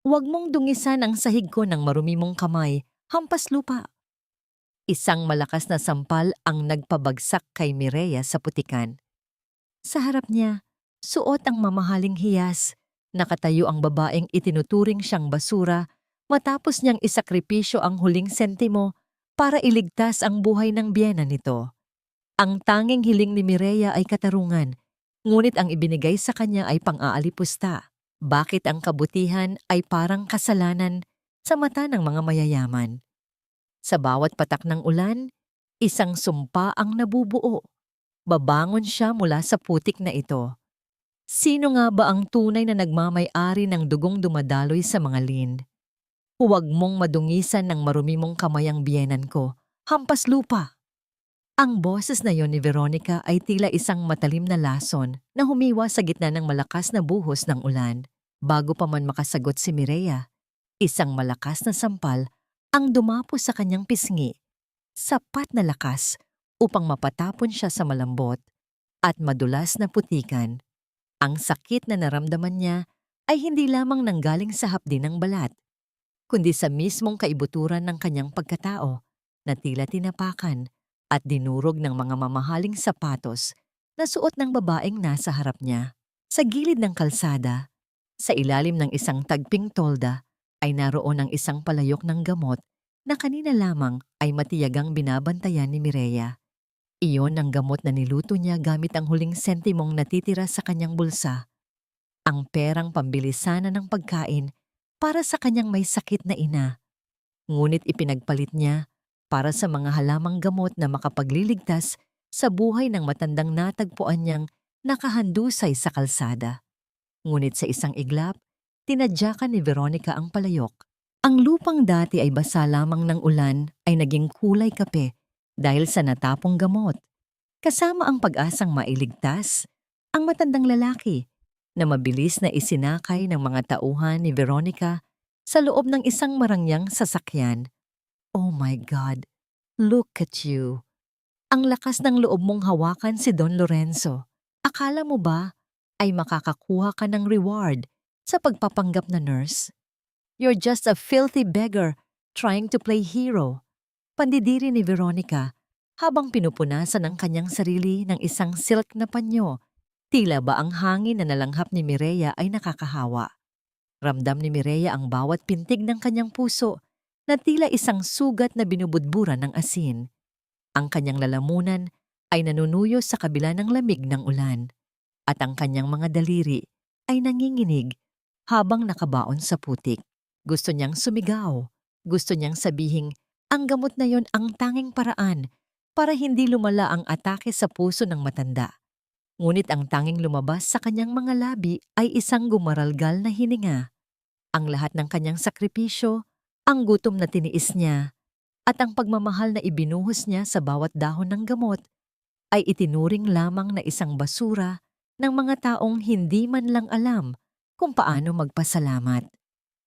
Huwag mong dungisan ang sahig ko ng marumi mong kamay, hampas lupa. Isang malakas na sampal ang nagpabagsak kay Mireya sa putikan. Sa harap niya, suot ang mamahaling hiyas. Nakatayo ang babaeng itinuturing siyang basura matapos niyang isakripisyo ang huling sentimo para iligtas ang buhay ng biyena nito. Ang tanging hiling ni Mireya ay katarungan, ngunit ang ibinigay sa kanya ay pang-aalipusta. Bakit ang kabutihan ay parang kasalanan sa mata ng mga mayayaman? Sa bawat patak ng ulan, isang sumpa ang nabubuo. Babangon siya mula sa putik na ito. Sino nga ba ang tunay na nagmamay-ari ng dugong dumadaloy sa mga lin? Huwag mong madungisan ng marumi mong kamay ang biyenan ko. Hampas lupa! Ang boses na yon ni Veronica ay tila isang matalim na lason na humiwa sa gitna ng malakas na buhos ng ulan. Bago pa man makasagot si Mireya, isang malakas na sampal ang dumapo sa kanyang pisngi. Sapat na lakas upang mapatapon siya sa malambot at madulas na putikan. Ang sakit na naramdaman niya ay hindi lamang nanggaling sa hapdi ng balat, kundi sa mismong kaibuturan ng kanyang pagkatao na tila tinapakan at dinurog ng mga mamahaling sapatos na suot ng babaeng nasa harap niya. Sa gilid ng kalsada, sa ilalim ng isang tagping tolda, ay naroon ang isang palayok ng gamot na kanina lamang ay matiyagang binabantayan ni Mireya. Iyon ang gamot na niluto niya gamit ang huling sentimong natitira sa kanyang bulsa. Ang perang pambili sana ng pagkain para sa kanyang may sakit na ina. Ngunit ipinagpalit niya para sa mga halamang gamot na makapagliligtas sa buhay ng matandang natagpuan niyang nakahandusay sa kalsada. Ngunit sa isang iglap, tinadyakan ni Veronica ang palayok. Ang lupang dati ay basa lamang ng ulan ay naging kulay kape dahil sa natapong gamot. Kasama ang pag-asang mailigtas, ang matandang lalaki na mabilis na isinakay ng mga tauhan ni Veronica sa loob ng isang marangyang sasakyan. Oh my God, look at you. Ang lakas ng loob mong hawakan si Don Lorenzo. Akala mo ba ay makakakuha ka ng reward sa pagpapanggap na nurse? You're just a filthy beggar trying to play hero. Pandidiri ni Veronica habang pinupunasan ang kanyang sarili ng isang silk na panyo. Tila ba ang hangin na nalanghap ni Mireya ay nakakahawa. Ramdam ni Mireya ang bawat pintig ng kanyang puso na tila isang sugat na binubudburan ng asin. Ang kanyang lalamunan ay nanunuyo sa kabila ng lamig ng ulan at ang kanyang mga daliri ay nanginginig habang nakabaon sa putik. Gusto niyang sumigaw. Gusto niyang sabihing ang gamot na yon ang tanging paraan para hindi lumala ang atake sa puso ng matanda. Ngunit ang tanging lumabas sa kanyang mga labi ay isang gumaralgal na hininga. Ang lahat ng kanyang sakripisyo, ang gutom na tiniis niya, at ang pagmamahal na ibinuhos niya sa bawat dahon ng gamot ay itinuring lamang na isang basura ng mga taong hindi man lang alam kung paano magpasalamat.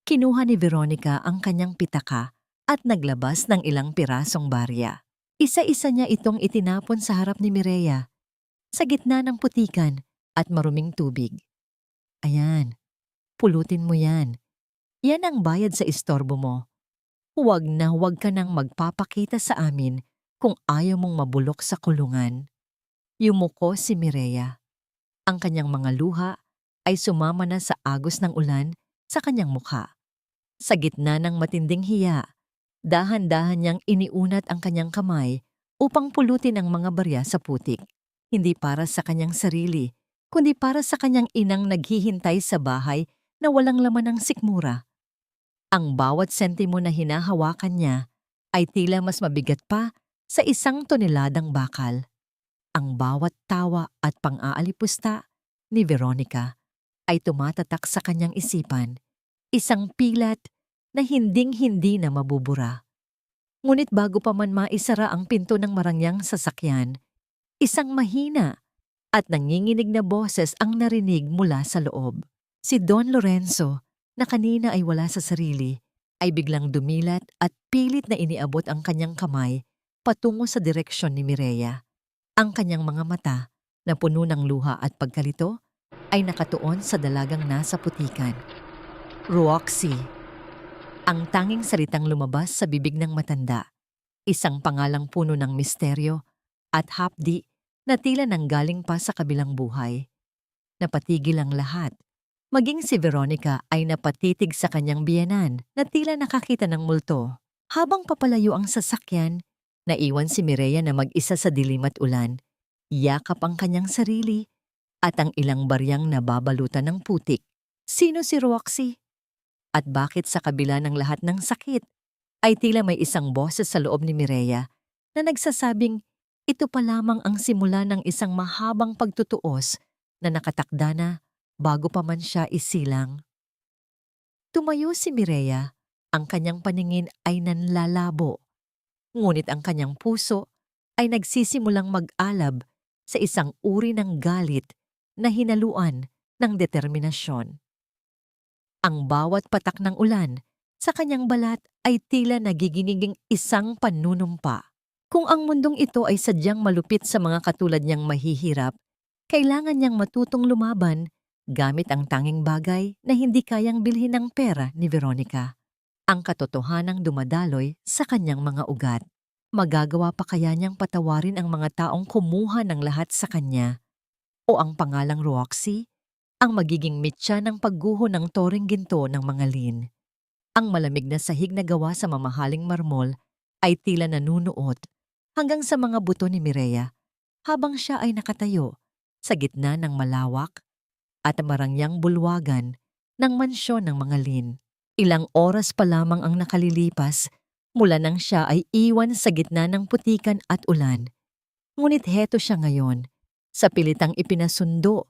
Kinuha ni Veronica ang kanyang pitaka at naglabas ng ilang pirasong barya. Isa-isa niya itong itinapon sa harap ni Mireya, sa gitna ng putikan at maruming tubig. Ayan, pulutin mo yan. Yan ang bayad sa istorbo mo. Huwag na huwag ka nang magpapakita sa amin kung ayaw mong mabulok sa kulungan. Yumuko si Mireya. Ang kanyang mga luha ay sumama na sa agos ng ulan sa kanyang mukha. Sa gitna ng matinding hiya, dahan-dahan niyang iniunat ang kanyang kamay upang pulutin ang mga barya sa putik. Hindi para sa kanyang sarili, kundi para sa kanyang inang naghihintay sa bahay na walang laman ng sikmura. Ang bawat sentimo na hinahawakan niya ay tila mas mabigat pa sa 1 toneladang bakal. Ang bawat tawa at pang-aalipusta ni Veronica ay tumatatak sa kanyang isipan, isang pilat na hinding-hindi na mabubura. Ngunit bago pa man maisara ang pinto ng marangyang sasakyan, isang mahina at nanginginig na boses ang narinig mula sa loob. Si Don Lorenzo, na kanina ay wala sa sarili, ay biglang dumilat at pilit na iniabot ang kanyang kamay patungo sa direksyon ni Mireya. Ang kanyang mga mata, na puno ng luha at pagkalito, ay nakatuon sa dalagang nasa putikan. Roxy. Ang tanging salitang lumabas sa bibig ng matanda. Isang pangalang puno ng misteryo at hapdi na tila nanggaling pa sa kabilang buhay. Napatigil ang lahat. Maging si Veronica ay napatitig sa kanyang biyenan na tila nakakita ng multo. Habang papalayo ang sasakyan, naiwan si Mireya na mag-isa sa dilim at ulan. Yakap ang kanyang sarili at ang ilang baryang nababalutan ng putik. Sino si Roxy? At bakit sa kabila ng lahat ng sakit, ay tila may isang boses sa loob ni Mireya na nagsasabing ito pa lamang ang simula ng isang mahabang pagtutuos na nakatakda na bago pa man siya isilang. Tumayo si Mireya, ang kanyang paningin ay nanlalabo. Ngunit ang kanyang puso ay nagsisimulang mag-alab sa isang uri ng galit na hinaluan ng determinasyon. Ang bawat patak ng ulan sa kanyang balat ay tila nagiginging isang panunumpa. Kung ang mundong ito ay sadyang malupit sa mga katulad niyang mahihirap, kailangan niyang matutong lumaban gamit ang tanging bagay na hindi kayang bilhin ng pera ni Veronica. Ang katotohanang dumadaloy sa kanyang mga ugat. Magagawa pa kaya niyang patawarin ang mga taong kumuha ng lahat sa kanya? O ang pangalang Roxy ang magiging mitya ng pagguho ng toreng ginto ng mga lin? Ang malamig na sahig na gawa sa mamahaling marmol ay tila nanunuot hanggang sa mga buto ni Mireya habang siya ay nakatayo sa gitna ng malawak at marangyang bulwagan ng mansyon ng mga lin. Ilang oras pa lamang ang nakalilipas mula nang siya ay iwan sa gitna ng putikan at ulan. Ngunit heto siya ngayon, sa pilitang ipinasundo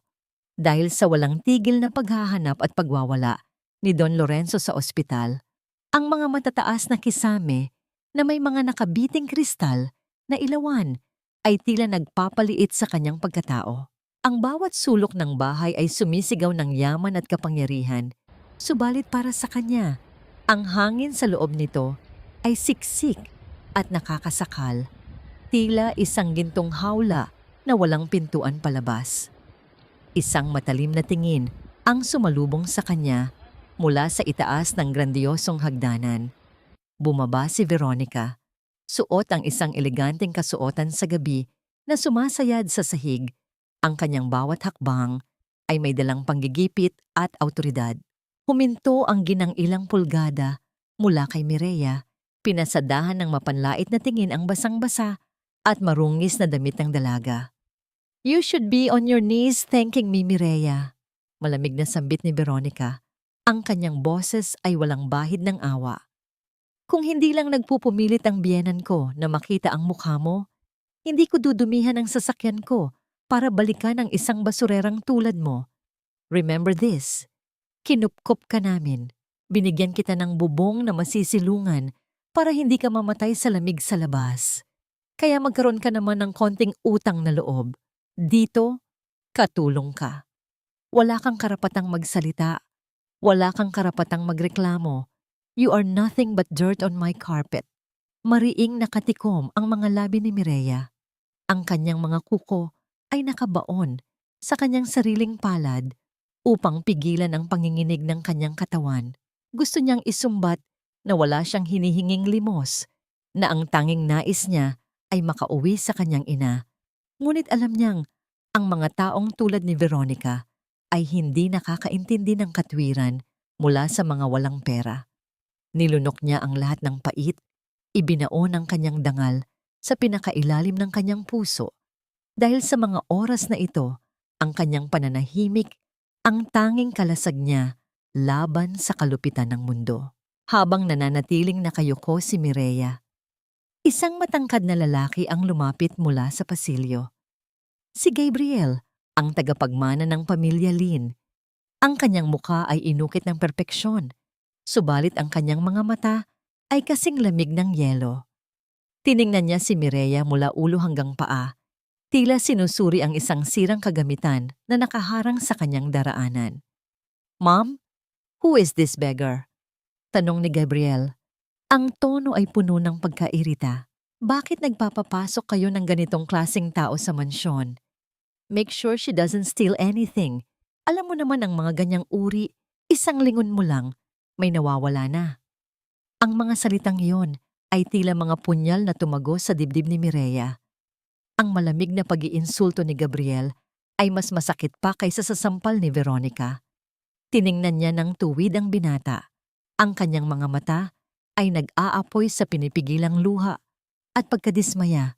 dahil sa walang tigil na paghahanap at pagwawala ni Don Lorenzo sa ospital. Ang mga matataas na kisame na may mga nakabiting kristal na ilawan ay tila nagpapaliit sa kanyang pagkatao. Ang bawat sulok ng bahay ay sumisigaw ng yaman at kapangyarihan, subalit para sa kanya, ang hangin sa loob nito ay siksik at nakakasakal, tila isang gintong hawla na walang pintuan palabas. Isang matalim na tingin ang sumalubong sa kanya mula sa itaas ng grandiosong hagdanan. Bumaba si Veronica, suot ang isang eleganteng kasuotan sa gabi na sumasayad sa sahig. Ang kanyang bawat hakbang ay may dalang panggigipit at awtoridad. Huminto ang ginang-ilang pulgada mula kay Mireya, pinasadahan ng mapanlait na tingin ang basang-basa at marungis na damit ng dalaga. "You should be on your knees thanking me, Mireya." Malamig na sambit ni Veronica. Ang kanyang boses ay walang bahid ng awa. "Kung hindi lang nagpupumilit ang biyenan ko na makita ang mukha mo, hindi ko dudumihan ang sasakyan ko para balikan ang isang basurerang tulad mo. Remember this, kinupkop ka namin. Binigyan kita ng bubong na masisilungan para hindi ka mamatay sa lamig sa labas. Kaya magkaroon ka naman ng konting utang na loob. Dito, katulong ka. Wala kang karapatang magsalita. Wala kang karapatang magreklamo. You are nothing but dirt on my carpet." Mariing nakatikom ang mga labi ni Mireya. Ang kanyang mga kuko ay nakabaon sa kanyang sariling palad upang pigilan ang panginginig ng kanyang katawan. Gusto niyang isumbat na wala siyang hinihinging limos, na ang tanging nais niya ay makauwi sa kanyang ina. Ngunit alam niyang ang mga taong tulad ni Veronica ay hindi nakakaintindi ng katwiran mula sa mga walang pera. Nilunok niya ang lahat ng pait, ibinaon ang kanyang dangal sa pinakailalim ng kanyang puso. Dahil sa mga oras na ito, ang kanyang pananahimik, ang tanging kalasag niya laban sa kalupitan ng mundo. Habang nananatiling nakayuko si Mireya, isang matangkad na lalaki ang lumapit mula sa pasilyo. Si Gabriel, ang tagapagmana ng pamilya Lin. Ang kanyang mukha ay inukit ng perpeksyon, subalit ang kanyang mga mata ay kasing lamig ng yelo. Tiningnan niya si Mireya mula ulo hanggang paa, tila sinusuri ang isang sirang kagamitan na nakaharang sa kanyang daraanan. "Ma'am, who is this beggar?" tanong ni Gabriel. Ang tono ay puno ng pagkairita. "Bakit nagpapapasok kayo ng ganitong klaseng tao sa mansyon? Make sure she doesn't steal anything. Alam mo naman ang mga ganyang uri, isang lingon mo lang may nawawala na. Ang mga salitang iyon ay tila mga punyal na tumagos sa dibdib ni Mireya. Ang malamig na pag-iinsulto ni Gabriel ay mas masakit pa kaysa sa sampal ni Veronica. Tiningnan niya ng tuwid ang binata. Ang kanyang mga mata ay nag-aapoy sa pinipigilang luha at pagkadismaya.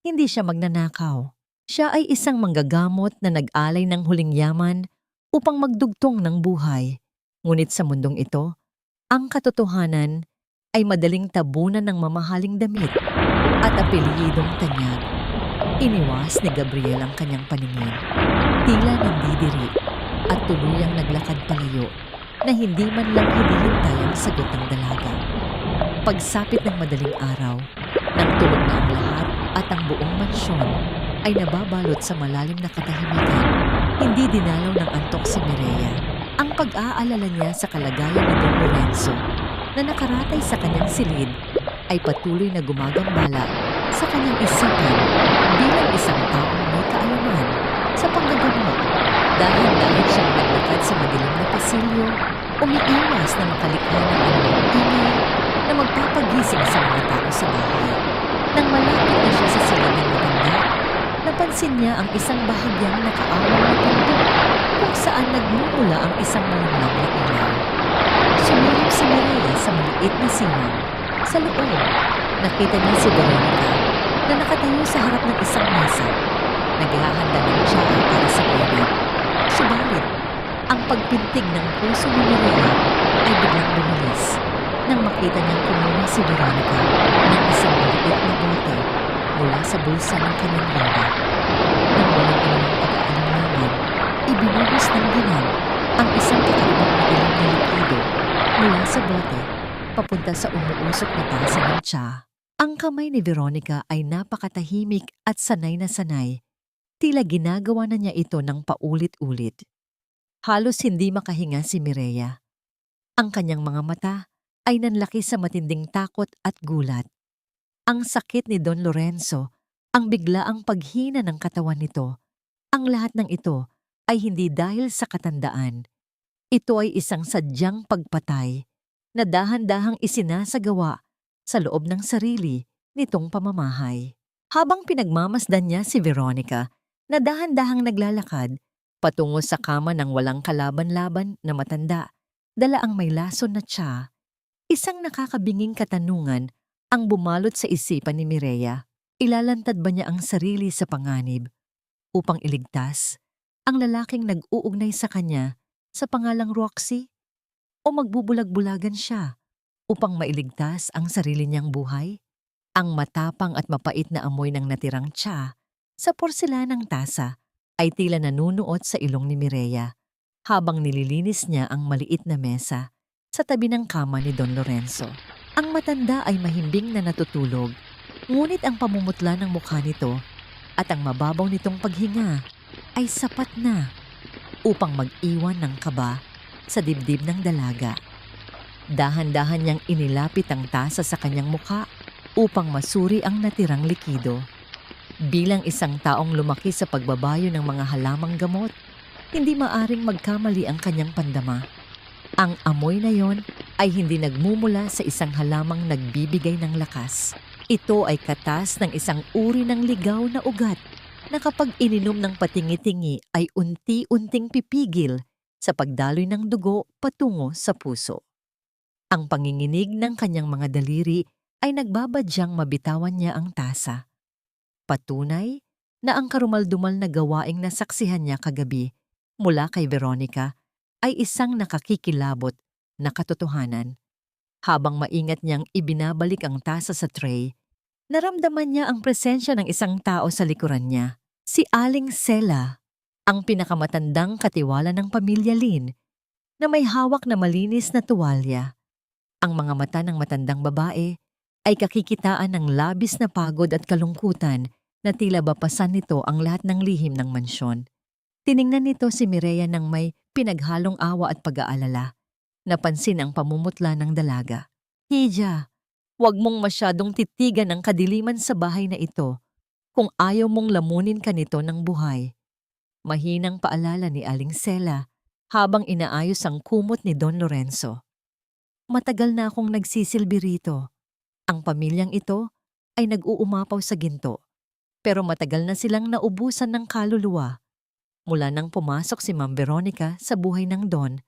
Hindi siya magnanakaw. Siya ay isang manggagamot na nag-alay ng huling yaman upang magdugtong ng buhay. Ngunit sa mundong ito, ang katotohanan ay madaling tabunan ng mamahaling damit at apelyidong tanyag. Iniwas ni Gabriel ang kanyang paningin. Tila nandidiri at tuluyang naglakad palayo na hindi man lang hinihintay ang sagot ng dalaga. Pagsapit ng madaling araw, nang tulog na ang lahat at ang buong mansyon ay nababalot sa malalim na katahimikan, hindi dinalaw ng antok si Mireya. Ang pag-aalala niya sa kalagayan ni Don Lorenzo na nakaratay sa kanyang silid ay patuloy na gumagambala sa kanyang isipan bilang isang taong may kaalaman sa panggagamot. Dahan-dahan siyang naglakad sa madilim na pasilyo, umiiwas na makalikha ng anumang ingay na magpapagising sa mga tao sa bahay. Nang malapit na siya sa silid ng matanda, napansin niya ang isang bahagyang nakaawang na pinto kung saan nagmumula ang isang malamlam na ilaw. Sumilip si Mireya sa maliit na siwang. Sa loob, nakita niya si Veronica na nakatayo sa harap ng isang mesa. Naghahanda ng tsaa para sa bayan. Subalit, ang pagpintig ng puso ni Mireya ay biglang bumilis nang makita niyang kumuha si Veronica ng isang maliit na bote mula sa bulsa ng kanyang roba. Nang walang anumang pag-aalinlangan, ibinuhos ng ginang ang isang kakaibang madilim na likido mula sa bote papunta sa umuusok na tasa ng tsaa. Ang kamay ni Veronica ay napakatahimik at sanay na sanay. Tila ginagawa na niya ito ng paulit-ulit. Halos hindi makahinga si Mireya. Ang kanyang mga mata ay nanlaki sa matinding takot at gulat. Ang sakit ni Don Lorenzo, ang biglaang paghina ng katawan nito, ang lahat ng ito ay hindi dahil sa katandaan. Ito ay isang sadyang pagpatay na dahan-dahang isinasagawa sa loob ng sarili nitong pamamahay. Habang pinagmamasdan niya si Veronica na dahan-dahang naglalakad patungo sa kama ng walang kalaban-laban na matanda, dala ang may lason na tsaa, isang nakakabinging katanungan ang bumalot sa isipan ni Mireya. Ilalantad ba niya ang sarili sa panganib upang iligtas ang lalaking nag-uugnay sa kanya sa pangalang Roxy? O magbubulag-bulagan siya upang mailigtas ang sarili niyang buhay? Ang matapang at mapait na amoy ng natirang tsaa sa porselanang tasa ay tila nanunuot sa ilong ni Mireya habang nililinis niya ang maliit na mesa sa tabi ng kama ni Don Lorenzo. Ang matanda ay mahimbing na natutulog, ngunit ang pamumutla ng mukha nito at ang mababaw nitong paghinga ay sapat na upang mag-iwan ng kaba sa dibdib ng dalaga. Dahan-dahan niyang inilapit ang tasa sa kanyang mukha upang masuri ang natirang likido. Bilang isang taong lumaki sa pagbabayo ng mga halamang gamot, hindi maaring magkamali ang kanyang pandama. Ang amoy na yon ay hindi nagmumula sa isang halamang nagbibigay ng lakas. Ito ay katas ng isang uri ng ligaw na ugat na kapag ininom ng patingi-tingi ay unti-unting pipigil sa pagdaloy ng dugo patungo sa puso. Ang panginginig ng kanyang mga daliri ay nagbabadyang mabitawan niya ang tasa. Patunay na ang karumaldumal na gawaing nasaksihan niya kagabi mula kay Veronica ay isang nakakikilabot na katotohanan. Habang maingat niyang ibinabalik ang tasa sa tray, naramdaman niya ang presensya ng isang tao sa likuran niya. Si Aling Sela, ang pinakamatandang katiwala ng pamilya Lin, na may hawak na malinis na tuwalya. Ang mga mata ng matandang babae ay kakikitaan ng labis na pagod at kalungkutan na tila bapasan nito ang lahat ng lihim ng mansyon. Tiningnan nito si Mireya ng may pinaghalong awa at pag-aalala. Napansin ang pamumutla ng dalaga. Hija, huwag mong masyadong titigan ang kadiliman sa bahay na ito kung ayaw mong lamunin ka nito ng buhay. Mahinang paalala ni Aling Sela habang inaayos ang kumot ni Don Lorenzo. Matagal na akong nagsisilbi rito. Ang pamilyang ito ay nag-uumapaw sa ginto, pero matagal na silang naubusan ng kaluluwa. Mula nang pumasok si Ma'am Veronica sa buhay ng Don,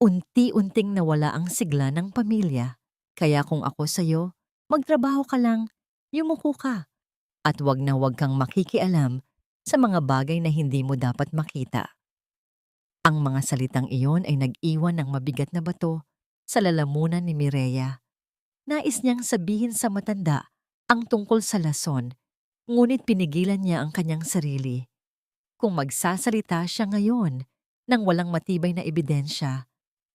unti-unting nawala ang sigla ng pamilya. Kaya kung ako sa'yo, magtrabaho ka lang, yumuko ka, at wag na wag kang makikialam sa mga bagay na hindi mo dapat makita. Ang mga salitang iyon ay nag-iwan ng mabigat na bato sa lalamunan ni Mireya. Nais niyang sabihin sa matanda ang tungkol sa lason, ngunit pinigilan niya ang kanyang sarili. Kung magsasalita siya ngayon nang walang matibay na ebidensya,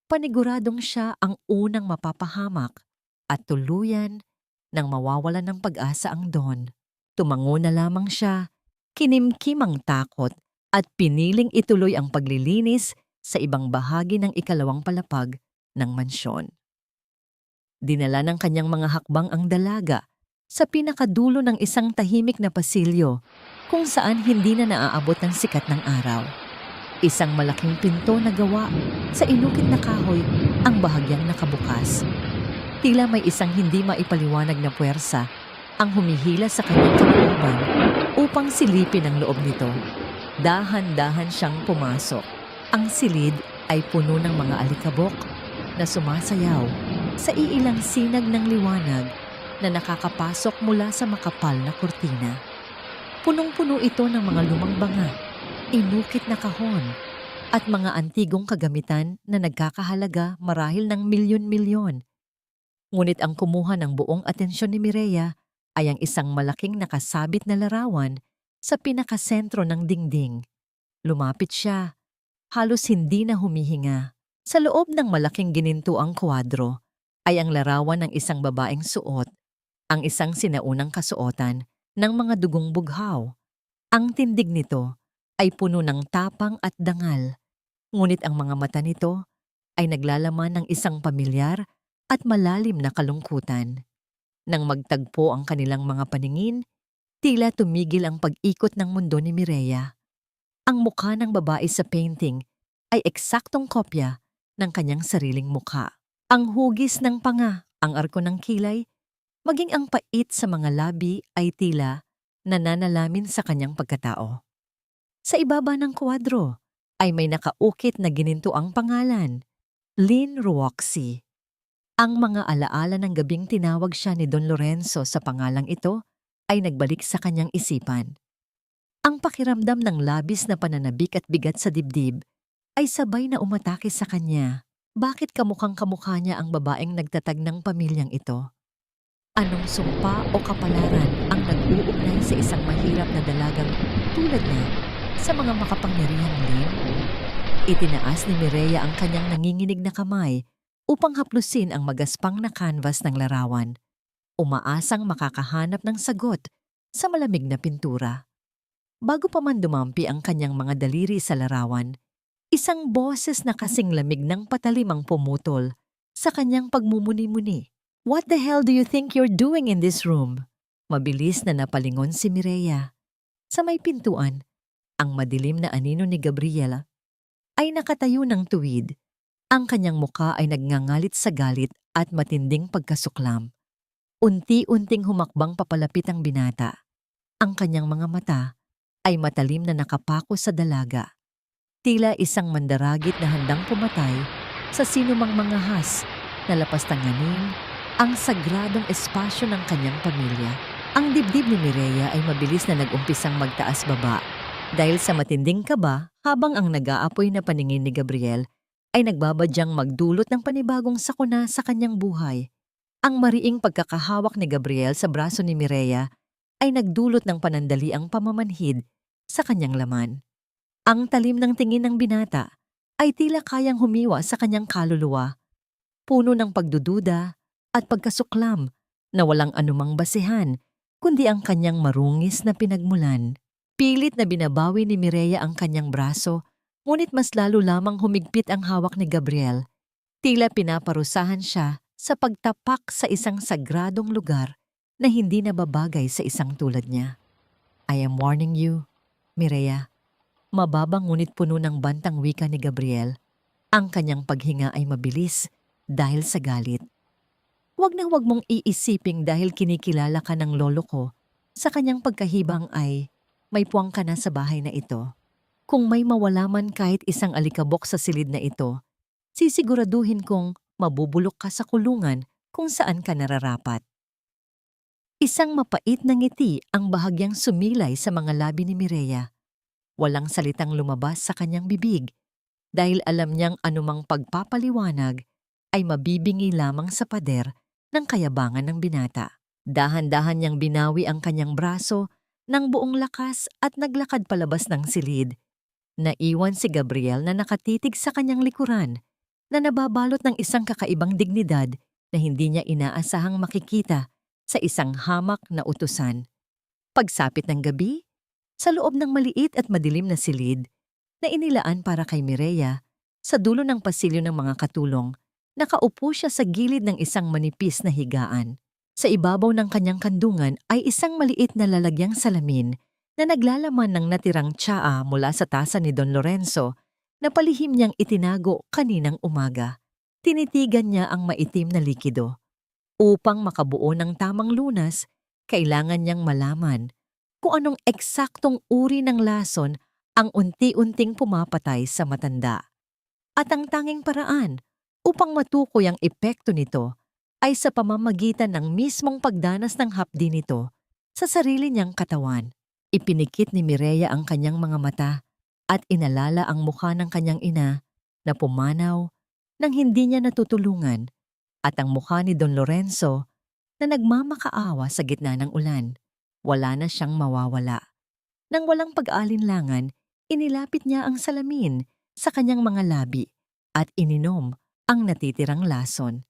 paniguradong siya ang unang mapapahamak at tuluyan nang mawawalan ng pag-asa ang Don. Tumango na lamang siya, kinimkim ang takot at piniling ituloy ang paglilinis sa ibang bahagi ng ikalawang palapag ng mansyon. Dinala ng kanyang mga hakbang ang dalaga sa pinakadulo ng isang tahimik na pasilyo kung saan hindi na naaabot ng sikat ng araw. Isang malaking pinto na gawa sa inukit na kahoy ang bahagyang nakabukas. Tila may isang hindi maipaliwanag na puwersa ang humihila sa kanyang kalooban upang silipin ang loob nito. Dahan-dahan siyang pumasok. Ang silid ay puno ng mga alikabok na sumasayaw sa iilang sinag ng liwanag na nakakapasok mula sa makapal na kurtina. Punong-puno ito ng mga lumang banga, inukit na kahon, at mga antigong kagamitan na nagkakahalaga marahil ng milyon-milyon. Ngunit ang kumuha ng buong atensyon ni Mireya ay ang isang malaking nakasabit na larawan sa pinakasentro ng dingding. Lumapit siya, halos hindi na humihinga. Sa loob ng malaking ginintuang kwadro ay ang larawan ng isang babaeng suot, ang isang sinaunang kasuotan ng mga dugong bughaw. Ang tindig nito ay puno ng tapang at dangal, ngunit ang mga mata nito ay naglalaman ng isang pamilyar at malalim na kalungkutan. Nang magtagpo ang kanilang mga paningin, tila tumigil ang pag-ikot ng mundo ni Mireya. Ang mukha ng babae sa painting ay eksaktong kopya ng kanyang sariling mukha. Ang hugis ng panga, ang arko ng kilay, maging ang pait sa mga labi ay tila nananalamin sa kanyang pagkatao. Sa ibaba ng kwadro ay may nakaukit na ginintuang pangalan, Lynn Ruoxi. Ang mga alaala ng gabing tinawag siya ni Don Lorenzo sa pangalang ito ay nagbalik sa kanyang isipan. Ang pakiramdam ng labis na pananabik at bigat sa dibdib ay sabay na umatake sa kanya. Bakit kamukhang-kamukha niya ang babaeng nagtatag ng pamilyang ito? Anong sumpa o kapalaran ang nag-uugnay sa isang mahirap na dalagang tulad niya sa mga makapangyarihang Lynn? Itinaas ni Mireya ang kanyang nanginginig na kamay upang haplusin ang magaspang na canvas ng larawan, umaasang makakahanap ng sagot sa malamig na pintura. Bago pa man dumampi ang kanyang mga daliri sa larawan, isang boses na kasing lamig ng patalim ang pumutol sa kanyang pagmumuni-muni. "What the hell do you think you're doing in this room?" Mabilis na napalingon si Mireya. Sa may pintuan, ang madilim na anino ni Gabriela ay nakatayo ng tuwid. Ang kanyang muka ay nagngangalit sa galit at matinding pagkasuklam. Unti-unting humakbang papalapit ang binata. Ang kanyang mga mata ay matalim na nakapako sa dalaga. Tila isang mandaragit na handang pumatay sa sinumang mangahas na lapastanganin ang sagradong espasyo ng kanyang pamilya. Ang dibdib ni Mireya ay mabilis na nag-umpisang magtaas-baba dahil sa matinding kaba habang ang nag-aapoy na paningin ni Gabriel ay nagbabadyang magdulot ng panibagong sakuna sa kanyang buhay. Ang mariing pagkakahawak ni Gabriel sa braso ni Mireya ay nagdulot ng panandaliang pamamanhid sa kanyang laman. Ang talim ng tingin ng binata ay tila kayang humiwa sa kanyang kaluluwa, puno ng pagdududa at pagkasuklam na walang anumang basehan kundi ang kanyang marungis na pinagmulan. Pilit na binabawi ni Mireya ang kanyang braso, ngunit mas lalo lamang humigpit ang hawak ni Gabriel. Tila pinaparusahan siya sa pagtapak sa isang sagradong lugar na hindi nababagay sa isang tulad niya. "I am warning you, Mireya." Mababang ngunit puno ng bantang wika ni Gabriel. Ang kanyang paghinga ay mabilis dahil sa galit. Huwag mong iisiping dahil kinikilala ka ng lolo ko, sa kanyang pagkahibang ay may puwang ka na sa bahay na ito. Kung may mawala man kahit isang alikabok sa silid na ito, sisiguraduhin kong mabubulok ka sa kulungan kung saan ka nararapat. Isang mapait na ngiti ang bahagyang sumilay sa mga labi ni Mireya. Walang salitang lumabas sa kanyang bibig dahil alam niyang anumang pagpapaliwanag ay mabibingi lamang sa pader ng kayabangan ng binata. Dahan-dahan niyang binawi ang kanyang braso ng buong lakas at naglakad palabas ng silid. Naiwan si Gabriel na nakatitig sa kanyang likuran na nababalot ng isang kakaibang dignidad na hindi niya inaasahang makikita sa isang hamak na utusan. Pagsapit ng gabi, sa loob ng maliit at madilim na silid na inilaan para kay Mireya, sa dulo ng pasilyo ng mga katulong, nakaupo siya sa gilid ng isang manipis na higaan. Sa ibabaw ng kanyang kandungan ay isang maliit na lalagyang salamin na naglalaman ng natirang tsaa mula sa tasa ni Don Lorenzo na palihim niyang itinago kaninang umaga. Tinitigan niya ang maitim na likido. Upang makabuo ng tamang lunas, kailangan niyang malaman kung anong eksaktong uri ng lason ang unti-unting pumapatay sa matanda. At ang tanging paraan upang matukoy ang epekto nito ay sa pamamagitan ng mismong pagdanas ng hapdi nito sa sarili niyang katawan. Ipinikit ni Mireya ang kanyang mga mata at inalala ang mukha ng kanyang ina na pumanaw nang hindi niya natutulungan at ang mukha ni Don Lorenzo na nagmamakaawa sa gitna ng ulan. Wala na siyang mawawala. Nang walang pag-alinlangan, inilapit niya ang salamin sa kanyang mga labi at ininom ang natitirang lason.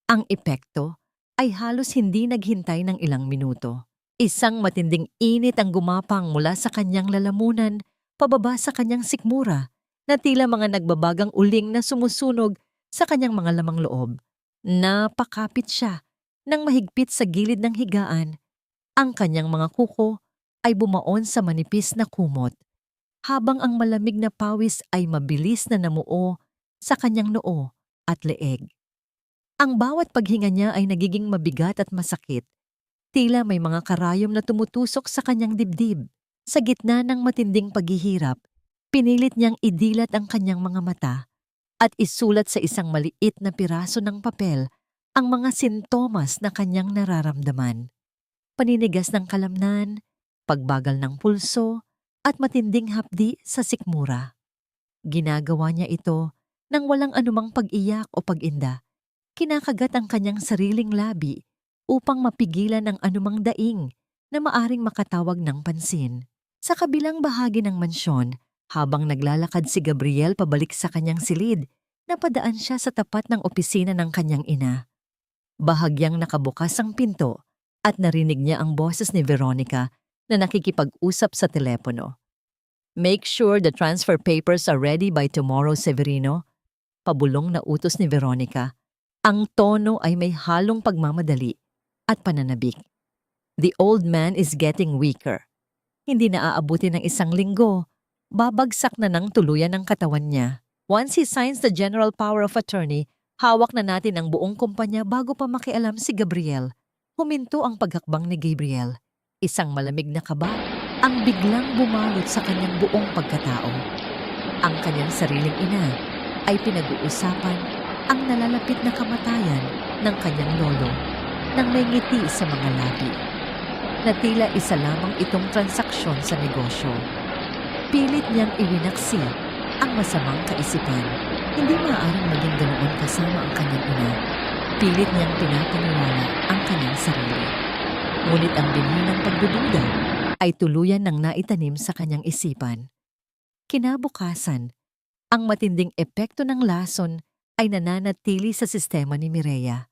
Ang epekto ay halos hindi naghintay ng ilang minuto. Isang matinding init ang gumapang mula sa kanyang lalamunan pababa sa kanyang sikmura na tila mga nagbabagang uling na sumusunog sa kanyang mga lamang loob. Napakapit siya nang mahigpit sa gilid ng higaan. Ang kanyang mga kuko ay bumaon sa manipis na kumot, habang ang malamig na pawis ay mabilis na namuo sa kanyang noo at leeg. Ang bawat paghinga niya ay nagiging mabigat at masakit. Tila may mga karayom na tumutusok sa kanyang dibdib. Sa gitna ng matinding paghihirap, pinilit niyang idilat ang kanyang mga mata at isulat sa isang maliit na piraso ng papel ang mga sintomas na kanyang nararamdaman. Paninigas ng kalamnan, pagbagal ng pulso, at matinding hapdi sa sikmura. Ginagawa niya ito nang walang anumang pag-iyak o pag-inda. Kinakagat ang kanyang sariling labi upang mapigilan ang anumang daing na maaring makatawag ng pansin. Sa kabilang bahagi ng mansyon, habang naglalakad si Gabriel pabalik sa kanyang silid, napadaan siya sa tapat ng opisina ng kanyang ina. Bahagyang nakabukas ang pinto at narinig niya ang boses ni Veronica na nakikipag-usap sa telepono. "Make sure the transfer papers are ready by tomorrow, Severino," pabulong na utos ni Veronica. Ang tono ay may halong pagmamadali at pananabik. "The old man is getting weaker. Hindi na aabuti ng isang linggo. Babagsak na ng tuluyan ang katawan niya. Once he signs the general power of attorney, hawak na natin ang buong kumpanya bago pa makialam si Gabriel." Huminto ang paghakbang ni Gabriel. Isang malamig na kaba ang biglang bumalot sa kanyang buong pagkatao. Ang kanyang sariling ina ay pinag-uusapan ang nalalapit na kamatayan ng kanyang lolo nang may ngiti sa mga labi. Na tila isa lamang itong transaksyon sa negosyo. Pilit niyang iwinaksi ang masamang kaisipan. Hindi maaaring maging ganoon kasama ang kanyang ina. Pilit niyang pinapaniwala ang kanyang sarili. Ngunit ang binhi ng pagdududa ay tuluyan nang naitanim sa kanyang isipan. Kinabukasan, ang matinding epekto ng lason ay nananatili sa sistema ni Mireya.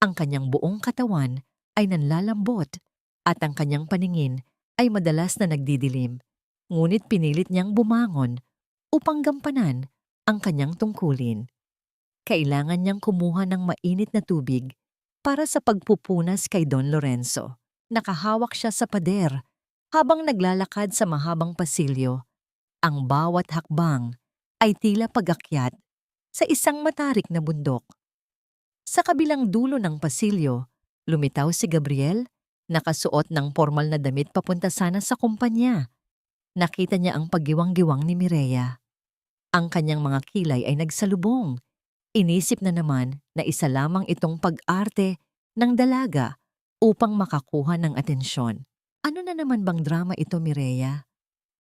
Ang kanyang buong katawan ay nanlalambot at ang kanyang paningin ay madalas na nagdidilim. Ngunit pinilit niyang bumangon upang gampanan ang kanyang tungkulin. Kailangan niyang kumuha ng mainit na tubig para sa pagpupunas kay Don Lorenzo. Nakahawak siya sa pader habang naglalakad sa mahabang pasilyo. Ang bawat hakbang ay tila pag-akyat sa isang matarik na bundok. Sa kabilang dulo ng pasilyo, lumitaw si Gabriel, nakasuot ng formal na damit papunta sana sa kumpanya. Nakita niya ang paggiwang-giwang ni Mireya. Ang kanyang mga kilay ay nagsalubong. Inisip na naman na isa lamang itong pag-arte ng dalaga upang makakuha ng atensyon. Ano na naman bang drama ito, Mireya?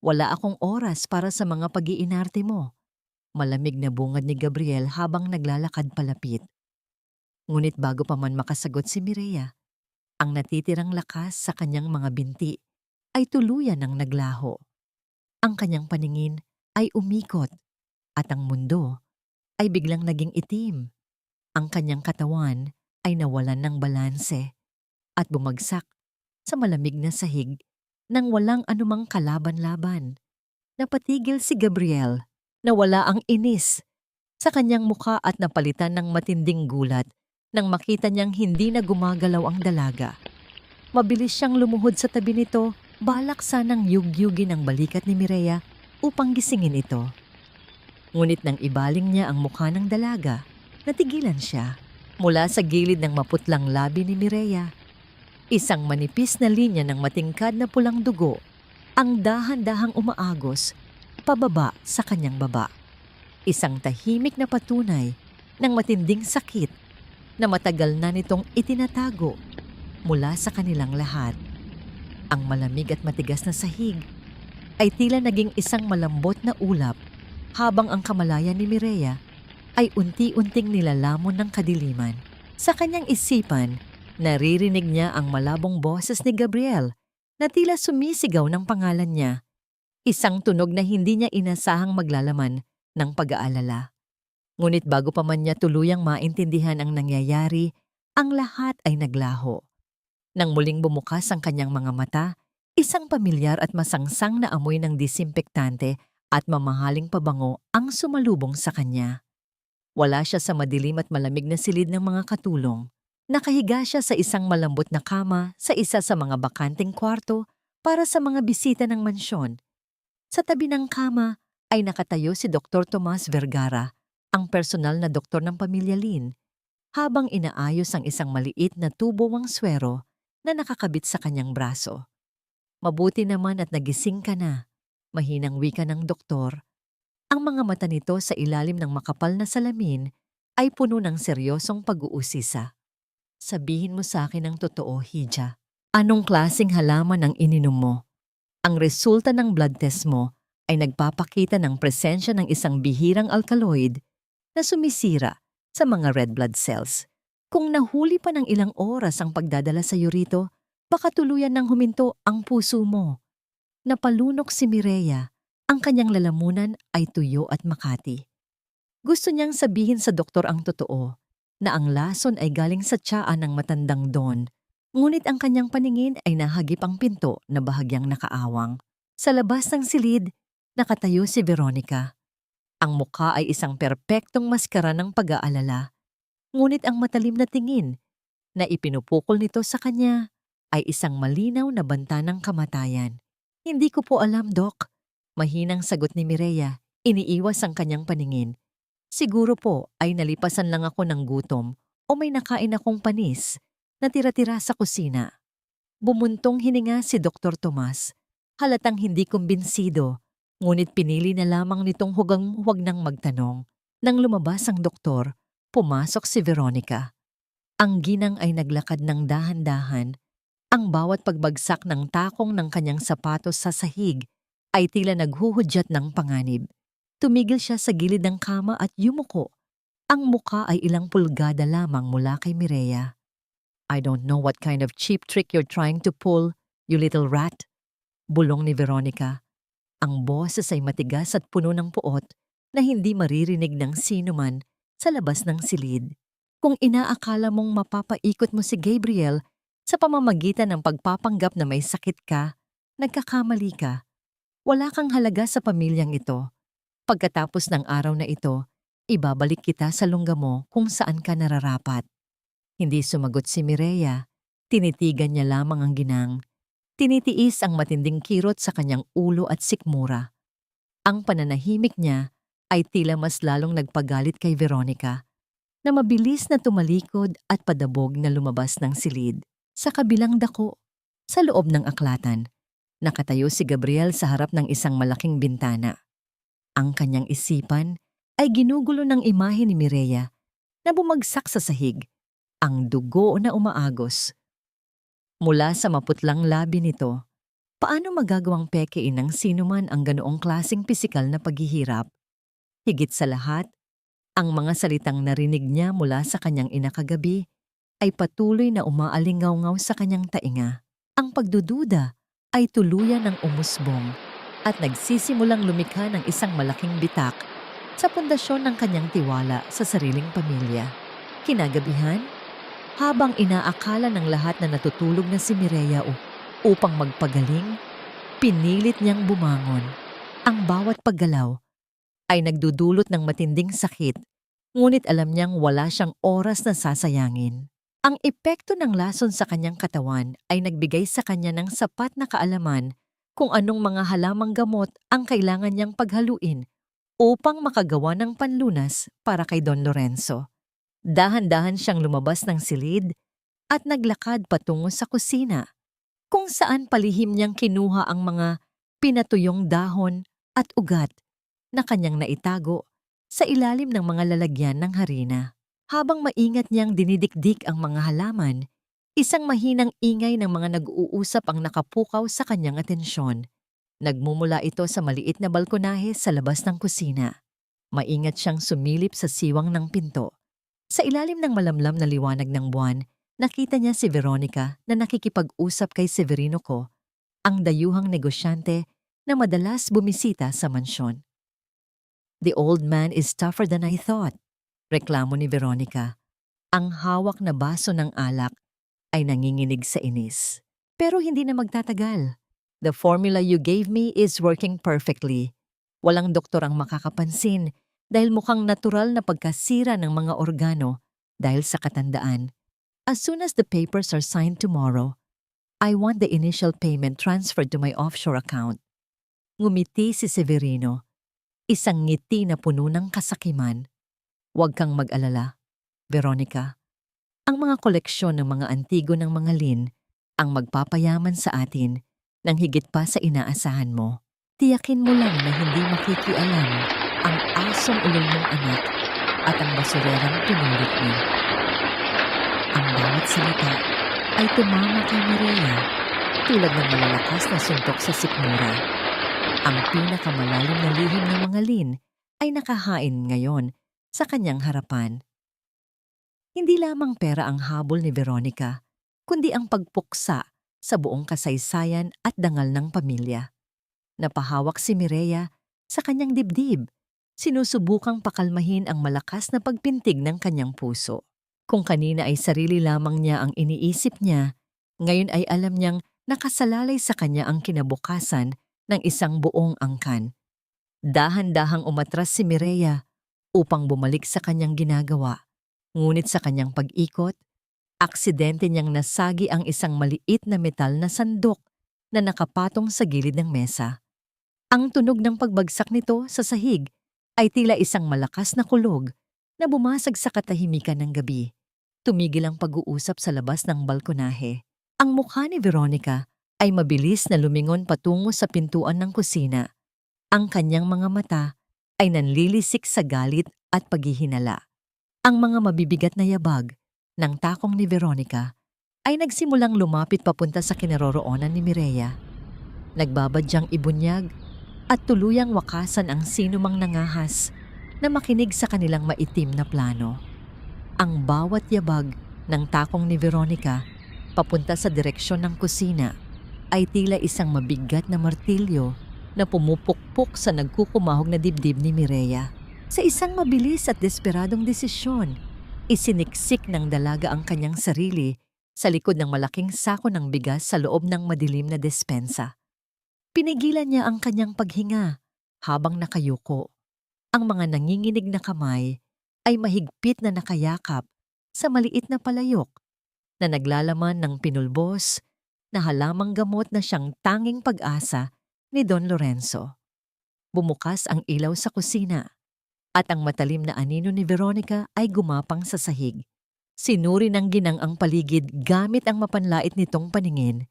Wala akong oras para sa mga pag-iinarte mo. Malamig na bungad ni Gabriel habang naglalakad palapit. Ngunit bago pa man makasagot si Mireya, ang natitirang lakas sa kanyang mga binti ay tuluyan ng naglaho. Ang kanyang paningin ay umikot at ang mundo ay biglang naging itim. Ang kanyang katawan ay nawalan ng balanse at bumagsak sa malamig na sahig nang walang anumang kalaban-laban. Napatigil si Gabriel na wala ang inis sa kanyang mukha at napalitan ng matinding gulat nang makita niyang hindi na gumagalaw ang dalaga. Mabilis siyang lumuhod sa tabi nito, balak sanang yugyugin ang balikat ni Mireya upang gisingin ito. Ngunit nang ibaling niya ang mukha ng dalaga, natigilan siya. Mula sa gilid ng maputlang labi ni Mireya, isang manipis na linya ng matingkad na pulang dugo ang dahan-dahang umaagos pababa sa kanyang baba. Isang tahimik na patunay ng matinding sakit na matagal na nitong itinatago mula sa kanilang lahat. Ang malamig at matigas na sahig ay tila naging isang malambot na ulap habang ang kamalayan ni Mireya ay unti-unting nilalamon ng kadiliman. Sa kanyang isipan, naririnig niya ang malabong boses ni Gabriel na tila sumisigaw ng pangalan niya. Isang tunog na hindi niya inasahang maglalaman ng pag-aalala. Ngunit bago pa man niya tuluyang maintindihan ang nangyayari, ang lahat ay naglaho. Nang muling bumukas ang kanyang mga mata, isang pamilyar at masangsang na amoy ng disinfektante at mamahaling pabango ang sumalubong sa kanya. Wala siya sa madilim at malamig na silid ng mga katulong. Nakahiga siya sa isang malambot na kama sa isa sa mga bakanting kwarto para sa mga bisita ng mansyon. Sa tabi ng kama ay nakatayo si Dr. Tomas Vergara, ang personal na doktor ng pamilya Lin, habang inaayos ang isang maliit na tubong swero na nakakabit sa kanyang braso. Mabuti naman at nagising ka na, mahinang wika ng doktor. Ang mga mata nito sa ilalim ng makapal na salamin ay puno ng seryosong pag-uusisa. Sabihin mo sa akin ang totoo, Hija. Anong klaseng halaman ang ininom mo? Ang resulta ng blood test mo ay nagpapakita ng presensya ng isang bihirang alkaloid na sumisira sa mga red blood cells. Kung nahuli pa ng ilang oras ang pagdadala sa iyo rito, baka tuluyan ng huminto ang puso mo. Napalunok si Mireya. Ang kanyang lalamunan ay tuyo at makati. Gusto niyang sabihin sa doktor ang totoo, na ang lason ay galing sa tiyaan ng matandang Don, ngunit ang kanyang paningin ay nahagip ang pinto na bahagyang nakaawang. Sa labas ng silid, nakatayo si Veronica. Ang mukha ay isang perpektong maskara ng pag-aalala, ngunit ang matalim na tingin na ipinupukol nito sa kanya ay isang malinaw na banta ng kamatayan. Hindi ko po alam, Doc. Mahinang sagot ni Mireya, iniiwas ang kanyang paningin. Siguro po ay nalipasan lang ako ng gutom o may nakain akong panis na tira-tira sa kusina. Bumuntong hininga si Dr. Tomas. Halatang hindi kumbinsido, ngunit pinili na lamang nitong huwag nang magtanong. Nang lumabas ang doktor, pumasok si Veronica. Ang ginang ay naglakad ng dahan-dahan. Ang bawat pagbagsak ng takong ng kanyang sapatos sa sahig ay tila naghuhudyat ng panganib. Tumigil siya sa gilid ng kama at yumuko. Ang muka ay ilang pulgada lamang mula kay Mireya. I don't know what kind of cheap trick you're trying to pull, you little rat. Bulong ni Veronica. Ang boses ay matigas at puno ng puot na hindi maririnig ng sino man sa labas ng silid. Kung inaakala mong mapapaikot mo si Gabriel sa pamamagitan ng pagpapanggap na may sakit ka, nagkakamali ka. Wala kang halaga sa pamilyang ito. Pagkatapos ng araw na ito, ibabalik kita sa lungga mo kung saan ka nararapat. Hindi sumagot si Mireya. Tinitigan niya lamang ang ginang. Tinitiis ang matinding kirot sa kanyang ulo at sikmura. Ang pananahimik niya ay tila mas lalong nagpagalit kay Veronica. na mabilis na tumalikod at padabog na lumabas ng silid. Sa kabilang dako, sa loob ng aklatan, nakatayo si Gabriel sa harap ng isang malaking bintana. Ang kanyang isipan ay ginugulo ng imahe ni Mireya na bumagsak sa sahig, ang dugo na umaagos. Mula sa maputlang labi nito, paano magagawang pekein ng sinuman ang ganoong klaseng pisikal na paghihirap? Higit sa lahat, ang mga salitang narinig niya mula sa kanyang ina kagabi ay patuloy na umaalingaw-ngaw sa kanyang tainga. Ang pagdududa ay tuluyan ng umusbong at nagsisimulang lumikha ng isang malaking bitak sa pundasyon ng kanyang tiwala sa sariling pamilya. Kinagabihan, habang inaakala ng lahat na natutulog na si Mireya upang magpagaling, pinilit niyang bumangon. Ang bawat paggalaw ay nagdudulot ng matinding sakit, ngunit alam niyang wala siyang oras na sasayangin. Ang epekto ng lason sa kanyang katawan ay nagbigay sa kanya ng sapat na kaalaman kung anong mga halamang gamot ang kailangan niyang paghaluin upang makagawa ng panlunas para kay Don Lorenzo. Dahan-dahan siyang lumabas ng silid at naglakad patungo sa kusina, kung saan palihim niyang kinuha ang mga pinatuyong dahon at ugat na kanyang naitago sa ilalim ng mga lalagyan ng harina. Habang maingat niyang dinidikdik ang mga halaman, isang mahinang ingay ng mga nag-uusap ang nakapukaw sa kanyang atensyon. Nagmumula ito sa maliit na balkonahe sa labas ng kusina. Maingat siyang sumilip sa siwang ng pinto. Sa ilalim ng malamlam na liwanag ng buwan, nakita niya si Veronica na nakikipag-usap kay Severino Ko, ang dayuhang negosyante na madalas bumisita sa mansyon. "The old man is tougher than I thought," reklamo ni Veronica. Ang hawak na baso ng alak ay nanginginig sa inis. "Pero hindi na magtatagal. The formula you gave me is working perfectly. Walang doktor ang makakapansin dahil mukhang natural na pagkasira ng mga organo dahil sa katandaan. As soon as the papers are signed tomorrow, I want the initial payment transferred to my offshore account." Ngumiti si Severino, isang ngiti na puno ng kasakiman. "Huwag kang mag-alala, Veronica. Ang mga koleksyon ng mga antigo ng mga lin ang magpapayaman sa atin ng higit pa sa inaasahan mo. Tiyakin mo lang na hindi makikialam ang asong ulong mong anak at ang basurerang pinulit niya." Ang bawat salita ay tumama kay Mireya tulad ng malalakas na suntok sa sikmura. Ang pinakamalalim na lihim ng mga lin ay nakahain ngayon sa kanyang harapan. Hindi lamang pera ang habol ni Veronica, kundi ang pagpuksa sa buong kasaysayan at dangal ng pamilya. Napahawak si Mireya sa kanyang dibdib, sinusubukang pakalmahin ang malakas na pagpintig ng kanyang puso. Kung kanina ay sarili lamang niya ang iniisip niya, ngayon ay alam niyang nakasalalay sa kanya ang kinabukasan ng isang buong angkan. Dahan-dahang umatras si Mireya upang bumalik sa kanyang ginagawa, ngunit sa kanyang pag-ikot, aksidente niyang nasagi ang isang maliit na metal na sandok na nakapatong sa gilid ng mesa. Ang tunog ng pagbagsak nito sa sahig ay tila isang malakas na kulog na bumasag sa katahimikan ng gabi. Tumigil ang pag-uusap sa labas ng balkonahe. Ang mukha ni Veronica ay mabilis na lumingon patungo sa pintuan ng kusina. Ang kanyang mga mata ay nanlilisik sa galit at paghihinala. Ang mga mabibigat na yabag ng takong ni Veronica ay nagsimulang lumapit papunta sa kinaroroonan ni Mireya. Nagbabadyang ibunyag at tuluyang wakasan ang sinumang nangahas na makinig sa kanilang maitim na plano. Ang bawat yabag ng takong ni Veronica papunta sa direksyon ng kusina ay tila isang mabigat na martilyo na pumupukpok sa nagkukumahog na dibdib ni Mireya. Sa isang mabilis at desperadong desisyon, isiniksik ng dalaga ang kanyang sarili sa likod ng malaking sako ng bigas sa loob ng madilim na despensa. Pinigilan niya ang kanyang paghinga habang nakayuko. Ang mga nanginginig na kamay ay mahigpit na nakayakap sa maliit na palayok na naglalaman ng pinulbos na halamang gamot na siyang tanging pag-asa ni Don Lorenzo. Bumukas ang ilaw sa kusina. at ang matalim na anino ni Veronica ay gumapang sa sahig. Sinuri ng ginang ang paligid gamit ang mapanlait nitong paningin.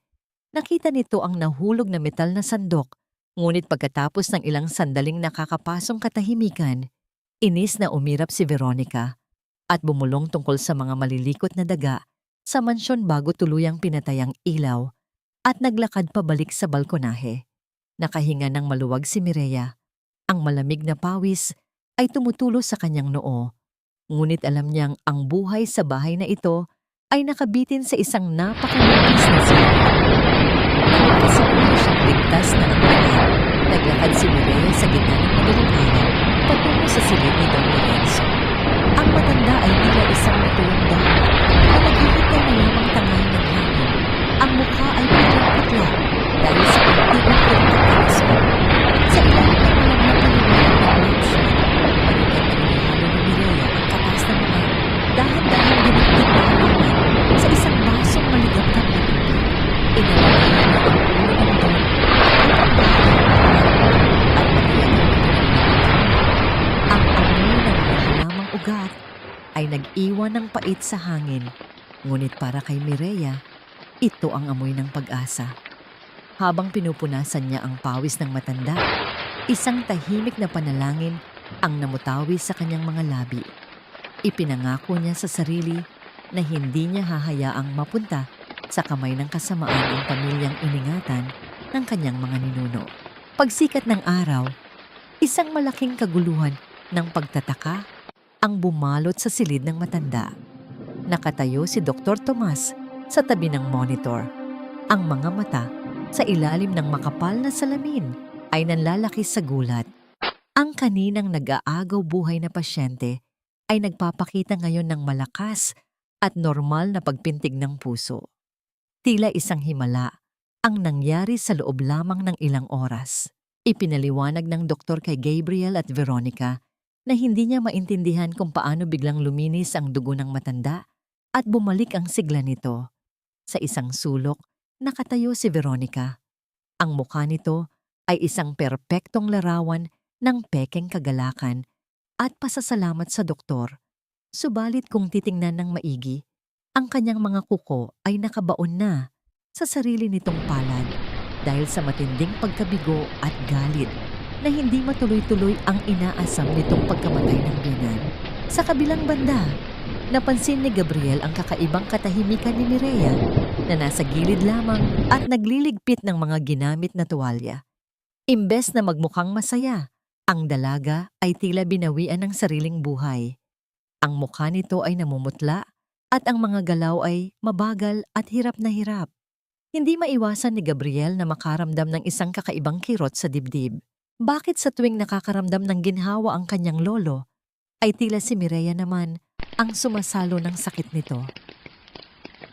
Nakita nito ang nahulog na metal na sandok, ngunit pagkatapos ng ilang sandaling nakakapasong katahimikan, inis na umirap si Veronica at bumulong tungkol sa mga malilikot na daga sa mansyon bago tuluyang pinatay ang ilaw at naglakad pabalik sa balkonahe. Nakahinga ng maluwag si Mireya. Ang malamig na pawis ay tumutulo sa kanyang noo. Ngunit alam niyang ang buhay sa bahay na ito ay nakabitin sa isang napakalabis na silid. Nagkasiguro siyang ligtas na ang lahat. Naglakad si Mireya sa gitna ng madaling araw patungo sa silid ni Don Lorenzo. Ang matanda ay tila isang natulang dahon na naghihintay na lamang tangahin ng hangin. Ang mukha ay putla dahil sa unti-unting pagkakasal. Sa ilalim ng walang napaliwanag na lampshade, palitan na inihalo ni Mireya ang katas ng mga dahan-dahan dinigdig na halaman sa isang basong maligaptap na tubig. Inalaman niya ang ulo ng Don at matiyak ang ang amoy ng mga halamang ugat ay nag-iwan ng pait sa hangin. Ngunit para kay Mireya, ito ang amoy ng pag-asa. Habang pinupunasan niya ang pawis ng matanda, isang tahimik na panalangin ang namutawi sa kanyang mga labi. Ipinangako niya sa sarili na hindi niya hahayaang mapunta sa kamay ng kasamaan ang pamilyang iningatan ng kanyang mga ninuno. Pagsikat ng araw, isang malaking kaguluhan ng pagtataka ang bumalot sa silid ng matanda. Nakatayo si Dr. Tomas sa tabi ng monitor. Ang mga mata sa ilalim ng makapal na salamin ay nanlalaki sa gulat. Ang kaninang nag-aagaw buhay na pasyente ay nagpapakita ngayon ng malakas at normal na pagpintig ng puso. Tila isang himala ang nangyari sa loob lamang ng ilang oras. Ipinaliwanag ng doktor kay Gabriel at Veronica na hindi niya maintindihan kung paano biglang luminis ang dugo ng matanda at bumalik ang sigla nito. Sa isang sulok, nakatayo si Veronica. Ang mukha nito ay isang perpektong larawan ng pekeng kagalakan at pasasalamat sa doktor. Subalit kung titingnan ng maigi, ang kanyang mga kuko ay nakabaon na sa sarili nitong palad dahil sa matinding pagkabigo at galit na hindi matuloy-tuloy ang inaasam nitong pagkamatay ng biyanan. Sa kabilang banda, napansin ni Gabriel ang kakaibang katahimikan ni Mireya na nasa gilid lamang at nagliligpit ng mga ginamit na tuwalya. Imbes na magmukhang masaya, ang dalaga ay tila binawian ng sariling buhay. Ang mukha nito ay namumutla at ang mga galaw ay mabagal at hirap na hirap. Hindi maiwasan ni Gabriel na makaramdam ng isang kakaibang kirot sa dibdib. Bakit sa tuwing nakakaramdam ng ginhawa ang kanyang lolo, ay tila si Mireya naman ang sumasalo ng sakit nito?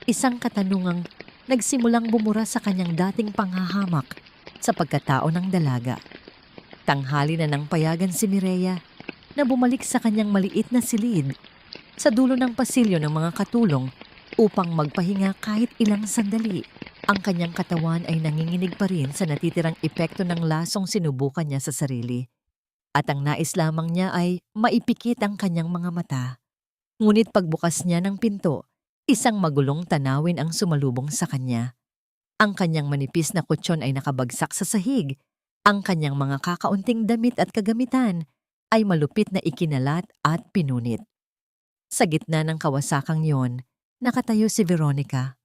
Isang katanungang nagsimulang bumura sa kanyang dating panghahamak sa pagkatao ng dalaga. Tanghali na nang payagan si Mireya na bumalik sa kanyang maliit na silid sa dulo ng pasilyo ng mga katulong upang magpahinga kahit ilang sandali. Ang kanyang katawan ay nanginginig pa rin sa natitirang epekto ng lasong sinubukan niya sa sarili. At ang nais lamang niya ay maipikit ang kanyang mga mata. Ngunit pagbukas niya ng pinto, isang magulong tanawin ang sumalubong sa kanya. Ang kanyang manipis na kutsyon ay nakabagsak sa sahig. Ang kanyang mga kakaunting damit at kagamitan ay malupit na ikinalat at pinunit. Sa gitna ng kawasakang yon, nakatayo si Veronica.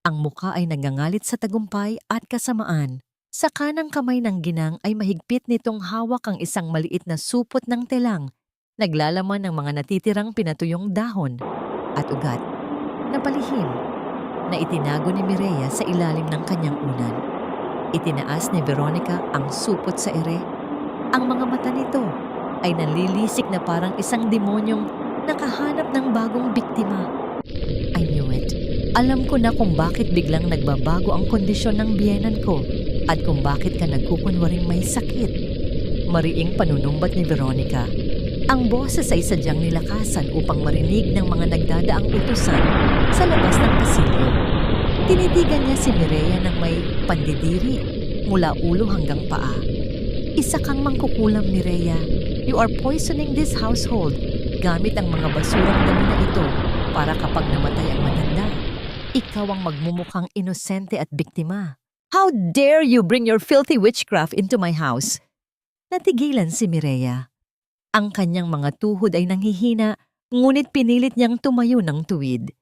Ang mukha ay nagangalit sa tagumpay at kasamaan. Sa kanang kamay ng ginang ay mahigpit nitong hawak ang isang maliit na supot ng telang, naglalaman ng mga natitirang pinatuyong dahon at ugat na palihim na itinago ni Mireya sa ilalim ng kanyang unan. Itinaas ni Veronica ang supot sa ere. Ang mga mata nito ay nalilisik na parang isang demonyong nakahanap ng bagong biktima. I knew it. Alam ko na kung bakit biglang nagbabago ang kondisyon ng biyenan ko at kung bakit ka nagkukunwaring may sakit. Mariing panunumbat ni Veronica. Ang boses ay sadyang nilakasan upang marinig ng mga nagdadaang utusan sa labas ng pasilyo. Tinitigan niya si Mireya ng may pandidiri mula ulo hanggang paa. Isa kang mangkukulam, Mireya. You are poisoning this household gamit ang mga basurang damo na ito para kapag namatay ang matanda, ikaw ang magmumukhang inosente at biktima. How dare you bring your filthy witchcraft into my house? Natigilan si Mireya. Ang kanyang mga tuhod ay nanghihina, ngunit pinilit niyang tumayo ng tuwid.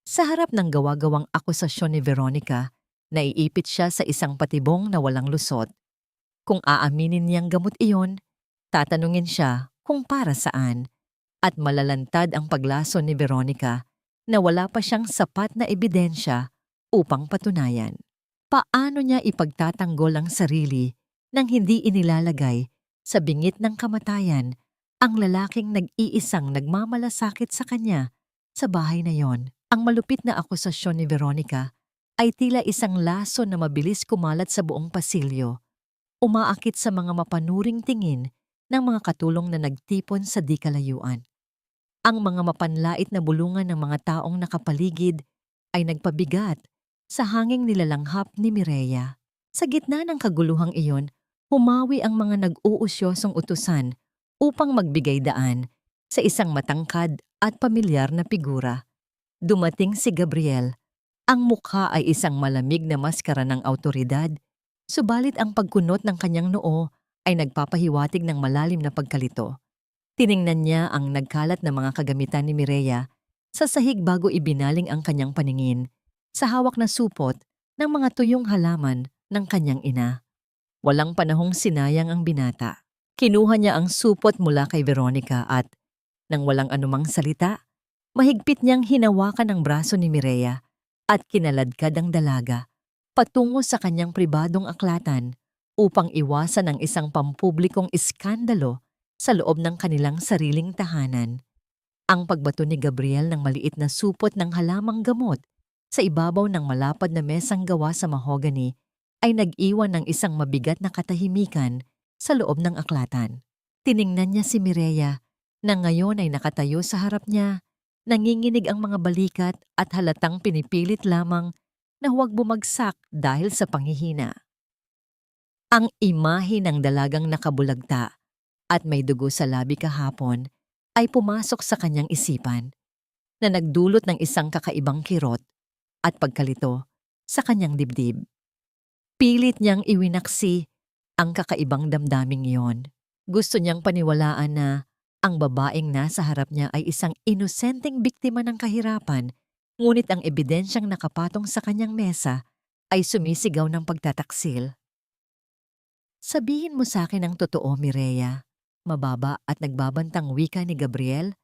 Sa harap ng gawa-gawang akusasyon ni Veronica, naiipit siya sa isang patibong na walang lusot. Kung aaminin niyang gamot iyon, tatanungin siya kung para saan, at malalantad ang paglason ni Veronica na wala pa siyang sapat na ebidensya upang patunayan. Paano niya ipagtatanggol ang sarili nang hindi inilalagay sa bingit ng kamatayan ang lalaking nag-iisang nagmamalasakit sa kanya sa bahay na yon? Ang malupit na akusasyon ni Veronica ay tila isang laso na mabilis kumalat sa buong pasilyo, umaakit sa mga mapanuring tingin ng mga katulong na nagtipon sa di kalayuan. Ang mga mapanlait na bulungan ng mga taong nakapaligid ay nagpabigat sa hanging nilalanghap ni Mireya. Sa gitna ng kaguluhang iyon, humawi ang mga nag-uusyosong utusan upang magbigay daan sa isang matangkad at pamilyar na figura. Dumating si Gabriel. Ang mukha ay isang malamig na maskara ng awtoridad, subalit ang pagkunot ng kanyang noo ay nagpapahiwatig ng malalim na pagkalito. Tiningnan niya ang nagkalat na mga kagamitan ni Mireya sa sahig bago ibinaling ang kanyang paningin sa hawak na supot ng mga tuyong halaman ng kanyang ina. Walang panahong sinayang ang binata. Kinuha niya ang supot mula kay Veronica at, nang walang anumang salita, mahigpit niyang hinawakan ang braso ni Mireya at kinaladkad ang dalaga patungo sa kanyang pribadong aklatan upang iwasan ang isang pampublikong iskandalo sa loob ng kanilang sariling tahanan. Ang pagbato ni Gabriel ng maliit na supot ng halamang gamot sa ibabaw ng malapad na mesang gawa sa mahogany ay nag-iwan ng isang mabigat na katahimikan sa loob ng aklatan. Tiningnan niya si Mireya na ngayon ay nakatayo sa harap niya, nanginginig ang mga balikat at halatang pinipilit lamang na huwag bumagsak dahil sa panghihina. Ang imahe ng dalagang nakabulagta at may dugo sa labi kahapon ay pumasok sa kanyang isipan na nagdulot ng isang kakaibang kirot at pagkalito sa kanyang dibdib. Pilit niyang iwinaksi ang kakaibang damdaming iyon. Gusto niyang paniwalaan na ang babaeng nasa harap niya ay isang inosenteng biktima ng kahirapan, ngunit ang ebidensyang nakapatong sa kanyang mesa ay sumisigaw ng pagtataksil. Sabihin mo sa akin ang totoo, Mireya. Mababa at nagbabantang wika ni Gabriel,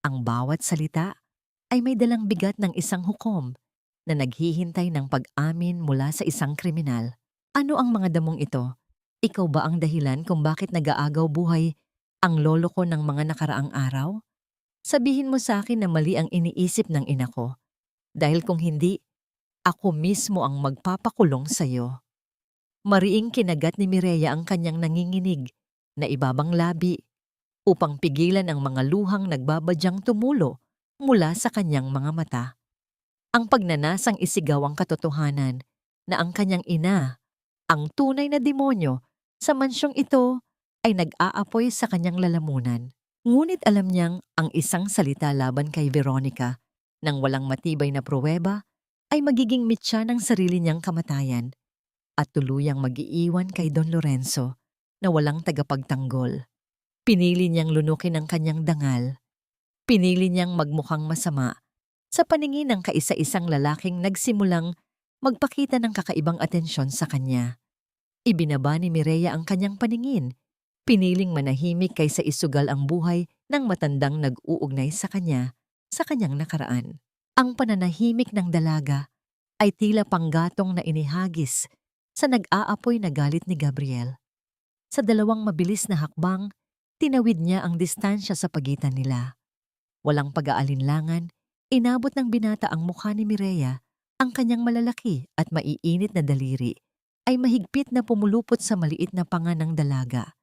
ang bawat salita ay may dalang bigat ng isang hukom na naghihintay ng pag-amin mula sa isang kriminal. Ano ang mga damong ito? Ikaw ba ang dahilan kung bakit nag-aagaw buhay ang lolo ko ng mga nakaraang araw? Sabihin mo sa akin na mali ang iniisip ng ina ko. Dahil kung hindi, ako mismo ang magpapakulong sa iyo. Mariing kinagat ni Mireya ang kanyang nanginginig na ibabang labi upang pigilan ang mga luhang nagbabadyang tumulo mula sa kanyang mga mata. Ang pagnanasang isigaw ang katotohanan na ang kanyang ina, ang tunay na demonyo sa mansyong ito, ay nag-aapoy sa kanyang lalamunan. Ngunit alam niyang ang isang salita laban kay Veronica nang walang matibay na pruweba ay magiging mitya ng sarili niyang kamatayan at tuluyang mag-iiwan kay Don Lorenzo na walang tagapagtanggol. Pinili niyang lunukin ang kanyang dangal. Pinili niyang magmukhang masama sa paningin ng kaisa-isang lalaking nagsimulang magpakita ng kakaibang atensyon sa kanya. Ibinaba ni Mireya ang kanyang paningin, piniling manahimik kaysa isugal ang buhay ng matandang nag-uugnay sa kanya sa kanyang nakaraan. Ang pananahimik ng dalaga ay tila panggatong na inihagis sa nag-aapoy na galit ni Gabriel. Sa dalawang mabilis na hakbang, tinawid niya ang distansya sa pagitan nila. Walang pag-aalinlangan, inabot ng binata ang mukha ni Mireya, ang kanyang malalaki at maiinit na daliri ay mahigpit na pumulupot sa maliit na panga ng dalaga.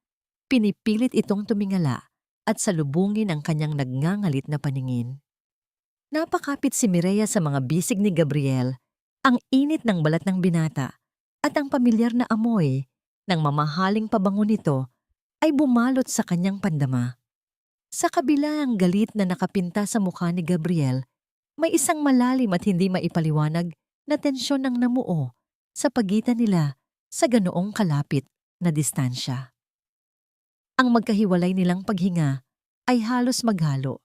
Pinipilit itong tumingala at salubungin ang kanyang nagngangalit na paningin. Napakapit si Mireya sa mga bisig ni Gabriel, ang init ng balat ng binata at ang pamilyar na amoy ng mamahaling pabango nito ay bumalot sa kanyang pandama. Sa kabila ng galit na nakapinta sa mukha ni Gabriel, may isang malalim at hindi maipaliwanag na tensyon ang namuo sa pagitan nila sa ganoong kalapit na distansya. Ang magkahiwalay nilang paghinga ay halos maghalo,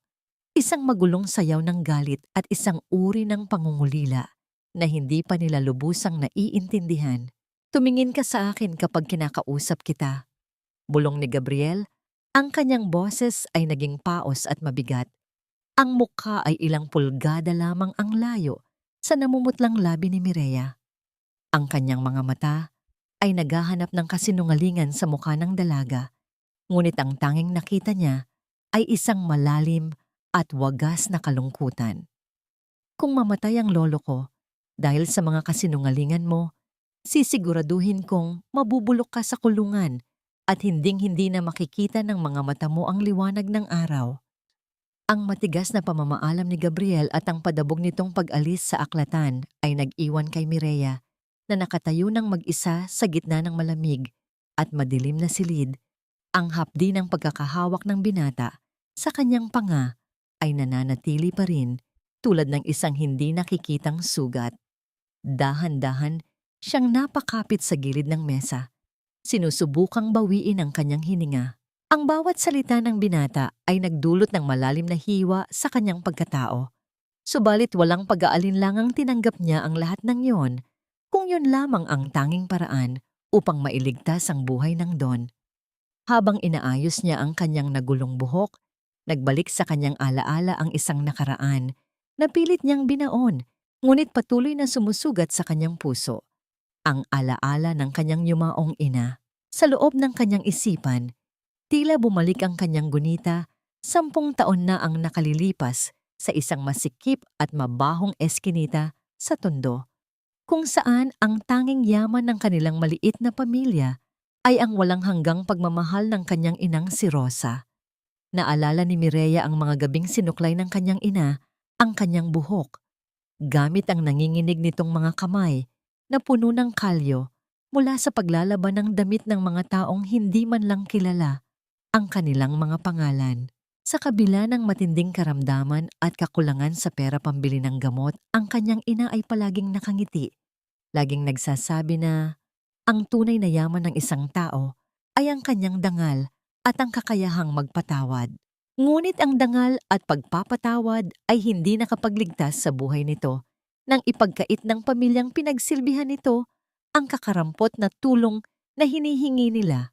isang magulong sayaw ng galit at isang uri ng pangungulila na hindi pa nila lubusang naiintindihan. Tumingin ka sa akin kapag kinakausap kita. Bulong ni Gabriel, ang kanyang boses ay naging paos at mabigat. Ang mukha ay ilang pulgada lamang ang layo sa namumutlang labi ni Mireya. Ang kanyang mga mata ay naghahanap ng kasinungalingan sa mukha ng dalaga, ngunit ang tanging nakita niya ay isang malalim at wagas na kalungkutan. Kung mamatay ang lolo ko dahil sa mga kasinungalingan mo, sisiguraduhin kong mabubulok ka sa kulungan at hinding-hindi na makikita ng mga mata mo ang liwanag ng araw. Ang matigas na pamamaalam ni Gabriel at ang padabog nitong pag-alis sa aklatan ay nag-iwan kay Mireya na nakatayo ng mag-isa sa gitna ng malamig at madilim na silid. Ang hapdi ng pagkakahawak ng binata sa kanyang panga ay nananatili pa rin tulad ng isang hindi nakikitang sugat. Dahan-dahan siyang napakapit sa gilid ng mesa. Sinusubukang bawiin ang kanyang hininga. Ang bawat salita ng binata ay nagdulot ng malalim na hiwa sa kanyang pagkatao. Subalit walang pag-aalinlangang tinanggap niya ang lahat ng yon, kung yun lamang ang tanging paraan upang mailigtas ang buhay ng Don. Habang inaayos niya ang kanyang nagulong buhok, nagbalik sa kanyang alaala ang isang nakaraan na pilit niyang binaon, ngunit patuloy na sumusugat sa kanyang puso. Ang alaala ng kanyang yumaong ina. Sa loob ng kanyang isipan, tila bumalik ang kanyang gunita, 10 taon na ang nakalilipas sa isang masikip at mabahong eskinita sa Tondo, kung saan ang tanging yaman ng kanilang maliit na pamilya ay ang walang hanggang pagmamahal ng kanyang inang si Rosa. Naalala ni Mireya ang mga gabing sinuklay ng kanyang ina, ang kanyang buhok, gamit ang nanginginig nitong mga kamay na puno ng kalyo mula sa paglalaban ng damit ng mga taong hindi man lang kilala ang kanilang mga pangalan. Sa kabila ng matinding karamdaman at kakulangan sa pera pambili ng gamot, ang kanyang ina ay palaging nakangiti. Laging nagsasabi na ang tunay na yaman ng isang tao ay ang kanyang dangal at ang kakayahang magpatawad. Ngunit ang dangal at pagpapatawad ay hindi nakapagligtas sa buhay nito nang ipagkait ng pamilyang pinagsilbihan nito ang kakarampot na tulong na hinihingi nila.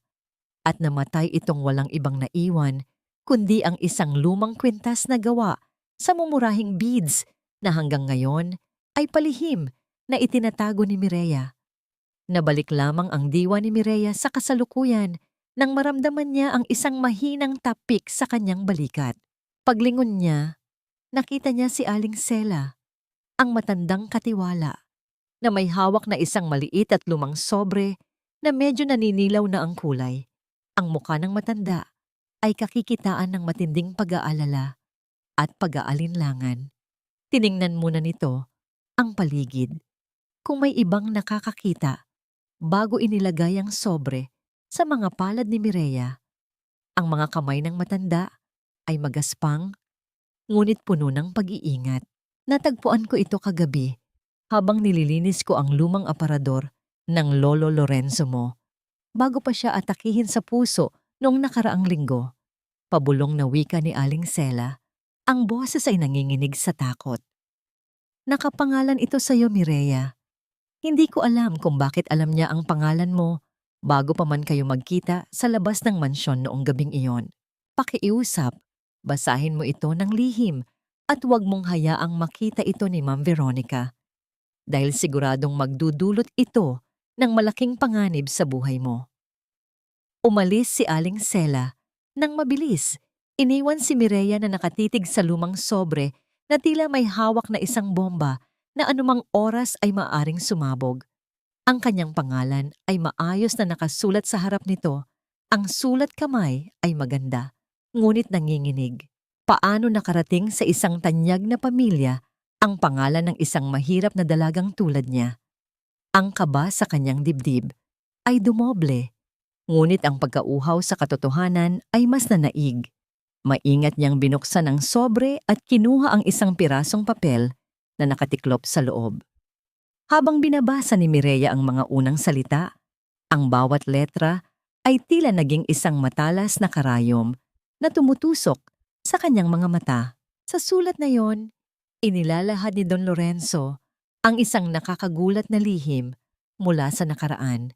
At namatay itong walang ibang naiwan kundi ang isang lumang kwintas na gawa sa mumurahing beads na hanggang ngayon ay palihim na itinatago ni Mireya. Nabalik lamang ang diwa ni Mireya sa kasalukuyan nang maramdaman niya ang isang mahinang tapik sa kanyang balikat. Paglingon niya, nakita niya si Aling Sela, ang matandang katiwala, na may hawak na isang maliit at lumang sobre na medyo naninilaw na ang kulay. Ang mukha ng matanda ay kakikitaan ng matinding pag-aalala at pag-aalinlangan. Tiningnan muna nito ang paligid, kung may ibang nakakakita, bago inilagay ang sobre sa mga palad ni Mireya. Ang mga kamay ng matanda ay magaspang, ngunit puno ng pag-iingat. Natagpuan ko ito kagabi habang nililinis ko ang lumang aparador ng Lolo Lorenzo mo, bago pa siya atakihin sa puso noong nakaraang linggo. Pabulong na wika ni Aling Sela, ang boses ay nanginginig sa takot. Nakapangalan ito sa iyo, Mireya. Hindi ko alam kung bakit alam niya ang pangalan mo bago pa man kayo magkita sa labas ng mansyon noong gabing iyon. Pakiusap, basahin mo ito ng lihim at huwag mong hayaang makita ito ni Ma'am Veronica, dahil siguradong magdudulot ito ng malaking panganib sa buhay mo. Umalis si Aling Sela nang mabilis. Iniwan si Mireya na nakatitig sa lumang sobre na tila may hawak na isang bomba na anumang oras ay maaring sumabog. Ang kanyang pangalan ay maayos na nakasulat sa harap nito. Ang sulat kamay ay maganda, ngunit nanginginig. Paano nakarating sa isang tanyag na pamilya ang pangalan ng isang mahirap na dalagang tulad niya? Ang kaba sa kanyang dibdib ay dumoble, Ngunit ang pagkauhaw sa katotohanan ay mas nanaig. Maingat niyang binuksan ang sobre at kinuha ang isang pirasong papel na nakatiklop sa loob. Habang binabasa ni Mireya ang mga unang salita, ang bawat letra ay tila naging isang matalas na karayom na tumutusok sa kanyang mga mata. Sa sulat na yon, inilalahad ni Don Lorenzo ang isang nakakagulat na lihim mula sa nakaraan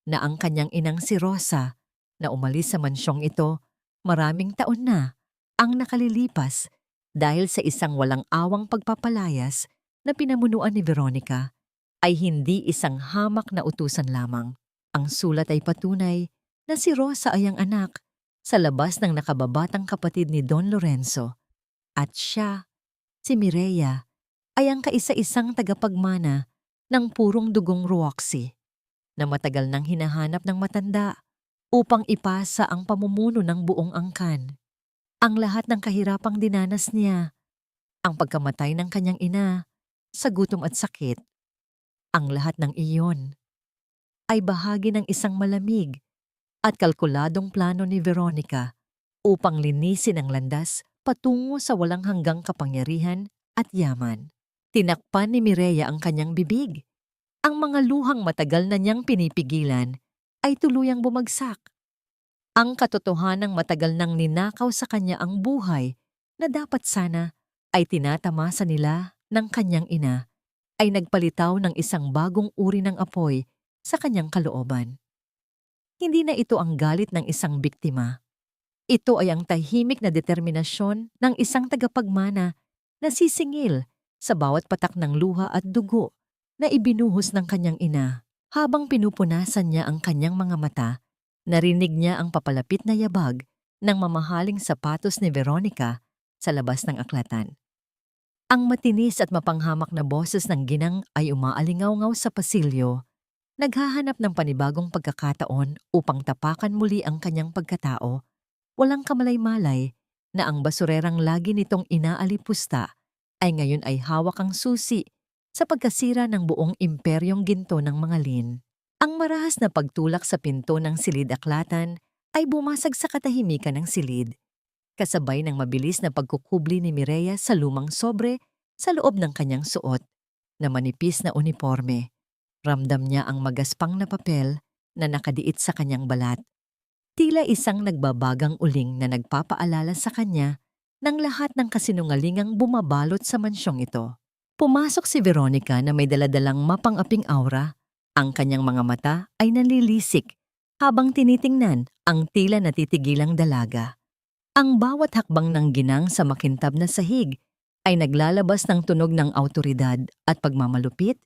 na ang kanyang inang si Rosa na umalis sa mansyong ito maraming taon na ang nakalilipas dahil sa isang walang awang pagpapalayas na pinamunuan ni Veronica ay hindi isang hamak na utusan lamang. Ang sulat ay patunay na si Rosa ay ang anak sa labas ng nakababatang kapatid ni Don Lorenzo at siya, si Mireya, ay ang kaisa-isang tagapagmana ng purong dugong Ruoxi na matagal nang hinahanap ng matanda upang ipasa ang pamumuno ng buong angkan. Ang lahat ng kahirapang dinanas niya, ang pagkamatay ng kanyang ina sa gutom at sakit, ang lahat ng iyon ay bahagi ng isang malamig at kalkuladong plano ni Veronica upang linisin ang landas patungo sa walang hanggang kapangyarihan at yaman. Tinakpan ni Mireya ang kanyang bibig. Ang mga luhang matagal na niyang pinipigilan ay tuluyang bumagsak. Ang katotohanang matagal nang ninakaw sa kanya ang buhay na dapat sana ay tinatamasa nila ng kanyang ina ay nagpalitaw ng isang bagong uri ng apoy sa kanyang kalooban. Hindi na ito ang galit ng isang biktima. Ito ay ang tahimik na determinasyon ng isang tagapagmana na sisingil sa bawat patak ng luha at dugo na ibinuhos ng kanyang ina. Habang pinupunasan niya ang kanyang mga mata, narinig niya ang papalapit na yabag ng mamahaling sapatos ni Veronica sa labas ng aklatan. Ang matinis at mapanghamak na boses ng ginang ay umaalingaw-ngaw sa pasilyo, naghahanap ng panibagong pagkakataon upang tapakan muli ang kanyang pagkatao. Walang kamalay-malay na ang basurerang lagi nitong inaalipusta ay ngayon ay hawak ang susi sa pagkasira ng buong imperyong ginto ng mga Lin. Ang marahas na pagtulak sa pinto ng silid-aklatan ay bumasag sa katahimikan ng silid, kasabay ng mabilis na pagkukubli ni Mireya sa lumang sobre sa loob ng kanyang suot na manipis na uniforme. Ramdam niya ang magaspang na papel na nakadiit sa kanyang balat. Tila isang nagbabagang uling na nagpapaalala sa kanya ng lahat ng kasinungalingang bumabalot sa mansyong ito. Pumasok si Veronica na may daladalang mapang-aping aura. Ang kanyang mga mata ay nalilisik habang tinitingnan ang tila natitigilang dalaga. Ang bawat hakbang ng ginang sa makintab na sahig ay naglalabas ng tunog ng awtoridad at pagmamalupit,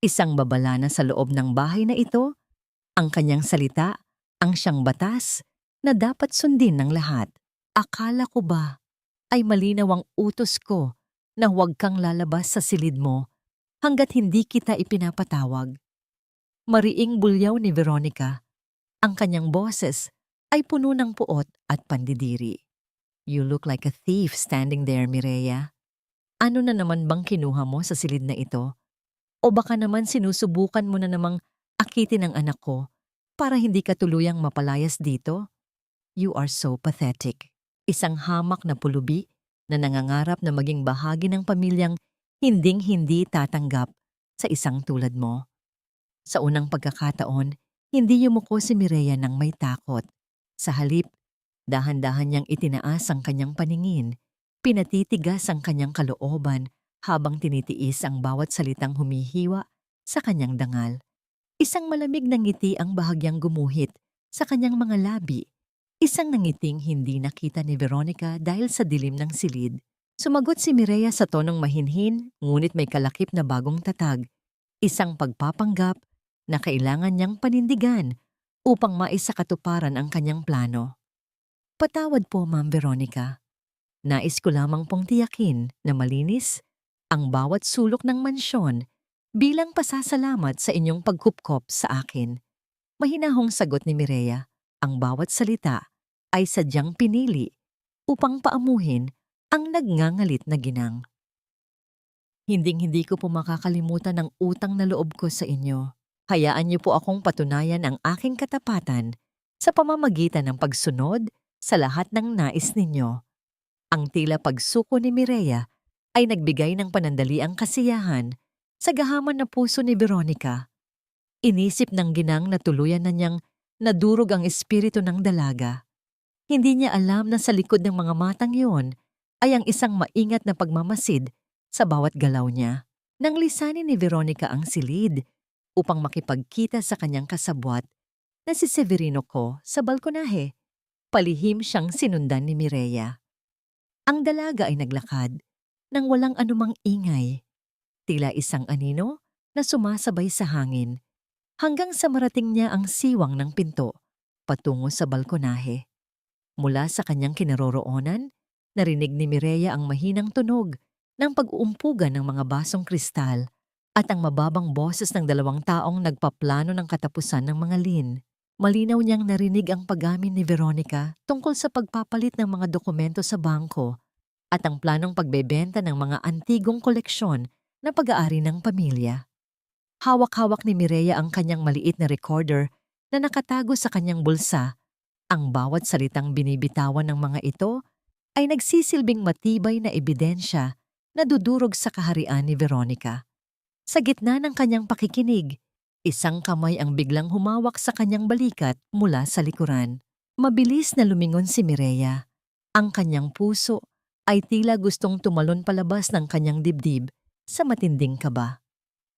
isang babala na sa loob ng bahay na ito, ang kanyang salita, ang siyang batas na dapat sundin ng lahat. Akala ko ba ay malinaw ang utos ko na huwag kang lalabas sa silid mo hanggat hindi kita ipinapatawag? Mariing bulyaw ni Veronica. Ang kanyang boses ay puno ng puot at pandidiri. You look like a thief standing there, Mireya. Ano na naman bang kinuha mo sa silid na ito? O baka naman sinusubukan mo na namang akitin ang anak ko para hindi ka tuluyang mapalayas dito? You are so pathetic. Isang hamak na pulubi na nangangarap na maging bahagi ng pamilyang hinding-hindi tatanggap sa isang tulad mo. Sa unang pagkakataon, hindi yumuko si Mireya ng may takot. Sa halip, dahan-dahan niyang itinaas ang kanyang paningin, pinatitigas ang kanyang kalooban habang tinitiis ang bawat salitang humihiwa sa kanyang dangal. Isang malamig na ngiti ang bahagyang gumuhit sa kanyang mga labi. Isang nangiting hindi nakita ni Veronica dahil sa dilim ng silid. Sumagot si Mireya sa tonong mahinhin ngunit may kalakip na bagong tatag. Isang pagpapanggap na kailangan niyang panindigan upang maisakatuparan ang kanyang plano. Patawad po, Ma'am Veronica. Nais ko lamang pong tiyakin na malinis ang bawat sulok ng mansyon bilang pasasalamat sa inyong pagkupkop sa akin. Mahinahong sagot ni Mireya. Ang bawat salita ay sadyang pinili upang paamuhin ang nagngangalit na ginang. Hinding-hindi ko po makakalimutan ang utang na loob ko sa inyo. Hayaan niyo po akong patunayan ang aking katapatan sa pamamagitan ng pagsunod sa lahat ng nais ninyo. Ang tila pagsuko ni Mireya ay nagbigay ng panandaliang kasiyahan sa gahaman na puso ni Veronica. Inisip ng ginang na tuluyan na niyang nadurog ang espiritu ng dalaga. Hindi niya alam na sa likod ng mga matang yun ay ang isang maingat na pagmamasid sa bawat galaw niya. Nang lisanin ni Veronica ang silid upang makipagkita sa kanyang kasabwat na si Severino ko sa balkonahe, palihim siyang sinundan ni Mireya. Ang dalaga ay naglakad nang walang anumang ingay, tila isang anino na sumasabay sa hangin, hanggang sa marating niya ang siwang ng pinto patungo sa balkonahe. Mula sa kanyang kinaroroonan, narinig ni Mireya ang mahinang tunog ng pag-uumpugan ng mga basong kristal at ang mababang boses ng dalawang taong nagpaplano ng katapusan ng mga lin. Malinaw niyang narinig ang pag-amin ni Veronica tungkol sa pagpapalit ng mga dokumento sa bangko at ang planong pagbebenta ng mga antigong koleksyon na pag-aari ng pamilya. Hawak-hawak ni Mireya ang kanyang maliit na recorder na nakatago sa kanyang bulsa. Ang bawat salitang binibitawan ng mga ito ay nagsisilbing matibay na ebidensya na dudurog sa kaharian ni Veronica. Sa gitna ng kanyang pakikinig, isang kamay ang biglang humawak sa kanyang balikat mula sa likuran. Mabilis na lumingon si Mireya. Ang kanyang puso ay tila gustong tumalon palabas ng kanyang dibdib sa matinding kaba.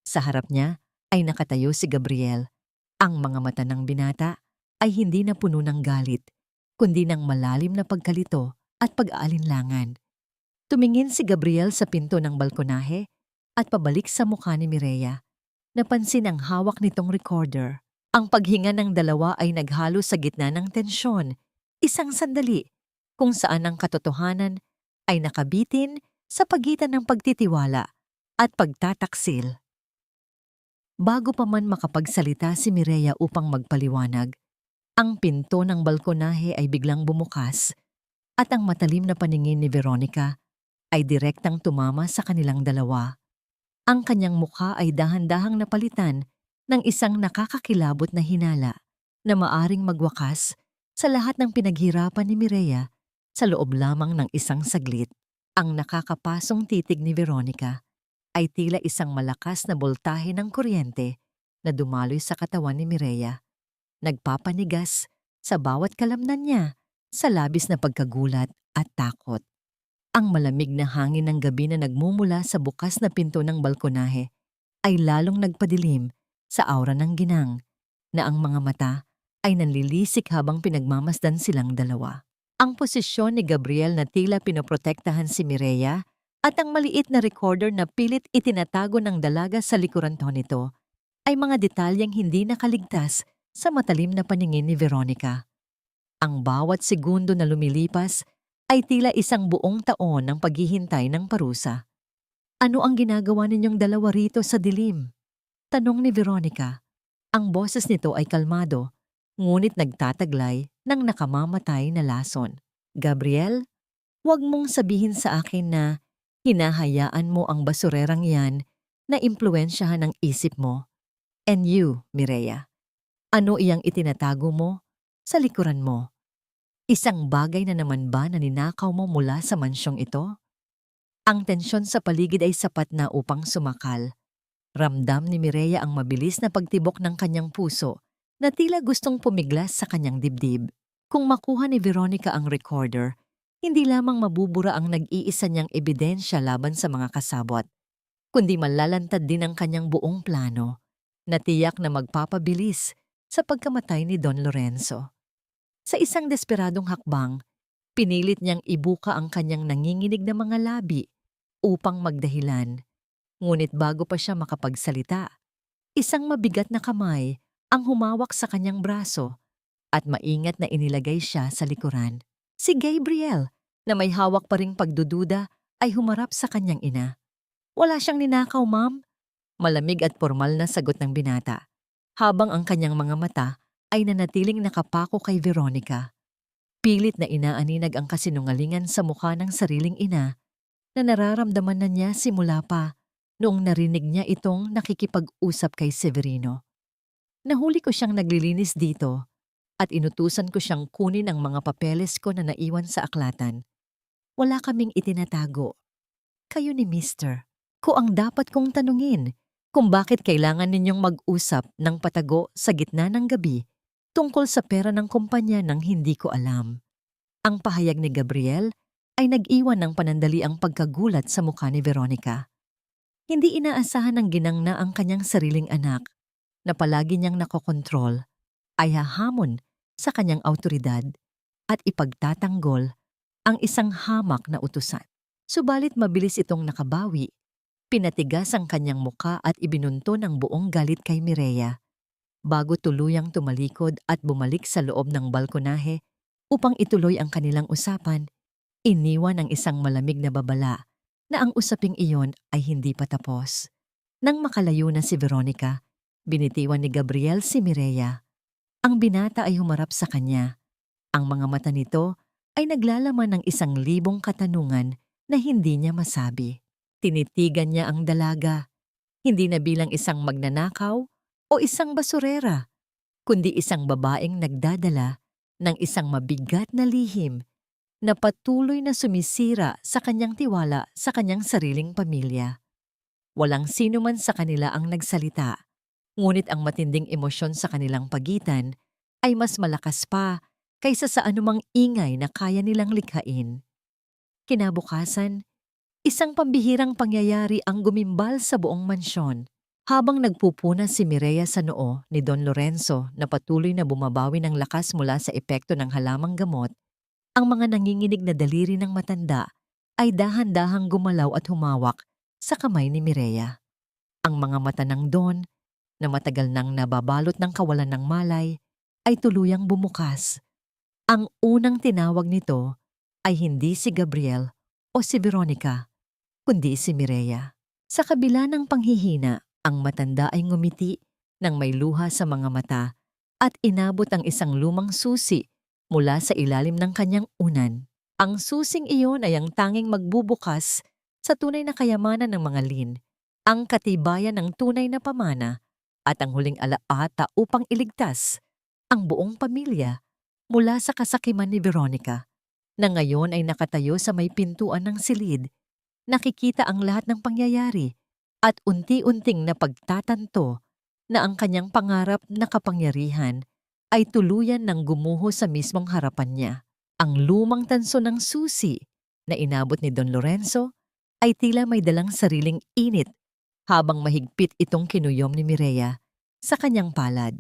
Sa harap niya ay nakatayo si Gabriel. Ang mga mata ng binata ay hindi na puno ng galit, kundi ng malalim na pagkalito at pag-aalinlangan. Tumingin si Gabriel sa pinto ng balkonahe at pabalik sa mukha ni Mireya. Napansin ang hawak nitong recorder. Ang paghinga ng dalawa ay naghalo sa gitna ng tensyon. Isang sandali kung saan ang katotohanan ay nakabitin sa pagitan ng pagtitiwala at pagtataksil. Bago pa man makapagsalita si Mireya upang magpaliwanag, ang pinto ng balkonahe ay biglang bumukas at ang matalim na paningin ni Veronica ay direktang tumama sa kanilang dalawa. Ang kanyang mukha ay dahan-dahang napalitan ng isang nakakakilabot na hinala na maaring magwakas sa lahat ng pinaghirapan ni Mireya sa loob lamang ng isang saglit. Ang nakakapasong titig ni Veronica ay tila isang malakas na boltahe ng kuryente na dumaloy sa katawan ni Mireya, nagpapanigas sa bawat kalamnan niya sa labis na pagkagulat at takot. Ang malamig na hangin ng gabi na nagmumula sa bukas na pinto ng balkonahe ay lalong nagpadilim sa aura ng ginang na ang mga mata ay nanlilisik habang pinagmamasdan silang dalawa. Ang posisyon ni Gabriel na tila pinoprotektahan si Mireya at ang maliit na recorder na pilit itinatago ng dalaga sa likuran nito ay mga detalyeng hindi nakaligtas sa matalim na paningin ni Veronica. Ang bawat segundo na lumilipas ay tila isang buong taon ng paghihintay ng parusa. Ano ang ginagawa ninyong dalawa rito sa dilim? Tanong ni Veronica. Ang boses nito ay kalmado, ngunit nagtataglay ng nakamamatay na lason. Gabriel, huwag mong sabihin sa akin na hinahayaan mo ang basurerang yan na impluwensyahan ang isip mo. And you, Mireya, ano iyang itinatago mo sa likuran mo? Isang bagay na naman ba na ninakaw mo mula sa mansyong ito? Ang tensyon sa paligid ay sapat na upang sumakal. Ramdam ni Mireya ang mabilis na pagtibok ng kanyang puso na tila gustong pumiglas sa kanyang dibdib. Kung makuha ni Veronica ang recorder, hindi lamang mabubura ang nag-iisa niyang ebidensya laban sa mga kasabwat, kundi malalantad din ang kanyang buong plano na tiyak na magpapabilis sa pagkamatay ni Don Lorenzo. Sa isang desperadong hakbang, pinilit niyang ibuka ang kanyang nanginginig na mga labi upang magdahilan. Ngunit bago pa siya makapagsalita, isang mabigat na kamay ang humawak sa kanyang braso at maingat na inilagay siya sa likuran. Si Gabriel, na may hawak pa ring pagdududa, ay humarap sa kanyang ina. Wala siyang ninakaw, ma'am. Malamig at formal na sagot ng binata, habang ang kanyang mga mata ay nanatiling nakapako kay Veronica. Pilit na inaaninag ang kasinungalingan sa mukha ng sariling ina na nararamdaman na niya simula pa noong narinig niya itong nakikipag-usap kay Severino. Nahuli ko siyang naglilinis dito at inutusan ko siyang kunin ang mga papeles ko na naiwan sa aklatan. Wala kaming itinatago. Kayo ni Mister, ko ang dapat kong tanungin kung bakit kailangan ninyong mag-usap ng patago sa gitna ng gabi tungkol sa pera ng kumpanya nang hindi ko alam. Ang pahayag ni Gabriel ay nag-iwan ng panandaliang pagkagulat sa mukha ni Veronica. Hindi inaasahan ng ginang na ang kanyang sariling anak, na palagi niyang nakokontrol, ay hahamon sa kanyang awtoridad at ipagtatanggol ang isang hamak na utusan. Subalit mabilis itong nakabawi. Pinatigas ang kanyang muka at ibinunto ng buong galit kay Mireya bago tuluyang tumalikod at bumalik sa loob ng balkonahe upang ituloy ang kanilang usapan. Iniwan ang isang malamig na babala na ang usaping iyon ay hindi pa tapos. Nang makalayo na si Veronica, binitiwan ni Gabriel si Mireya. Ang binata ay humarap sa kanya. Ang mga mata nito ay naglalaman ng 1,000 katanungan na hindi niya masabi. Tinitigan niya ang dalaga, hindi na bilang isang magnanakaw o isang basurera, kundi isang babaeng nagdadala ng isang mabigat na lihim na patuloy na sumisira sa kanyang tiwala sa kanyang sariling pamilya. Walang sino man sa kanila ang nagsalita, ngunit ang matinding emosyon sa kanilang pagitan ay mas malakas pa kaysa sa anumang ingay na kaya nilang likhain. Kinabukasan, isang pambihirang pangyayari ang gumimbal sa buong mansyon. Habang nagpupuna si Mireya sa noo ni Don Lorenzo na patuloy na bumabawi ng lakas mula sa epekto ng halamang gamot, ang mga nanginginig na daliri ng matanda ay dahan-dahang gumalaw at humawak sa kamay ni Mireya. Ang mga mata ng Don, na matagal nang nababalot ng kawalan ng malay, ay tuluyang bumukas. Ang unang tinawag nito ay hindi si Gabriel o si Veronica, kundi si Mireya. Sa kabila ng panghihina, ang matanda ay ngumiti nang may luha sa mga mata at inabot ang isang lumang susi mula sa ilalim ng kanyang unan. Ang susing iyon ay ang tanging magbubukas sa tunay na kayamanan ng mga lin, ang katibayan ng tunay na pamana at ang huling alaata upang iligtas ang buong pamilya mula sa kasakiman ni Veronica, na ngayon ay nakatayo sa may pintuan ng silid. Nakikita ang lahat ng pangyayari at unti-unting napagtatanto na ang kanyang pangarap na kapangyarihan ay tuluyan ng gumuho sa mismong harapan niya. Ang lumang tanso ng susi na inabot ni Don Lorenzo ay tila may dalang sariling init habang mahigpit itong kinuyom ni Mireya sa kanyang palad.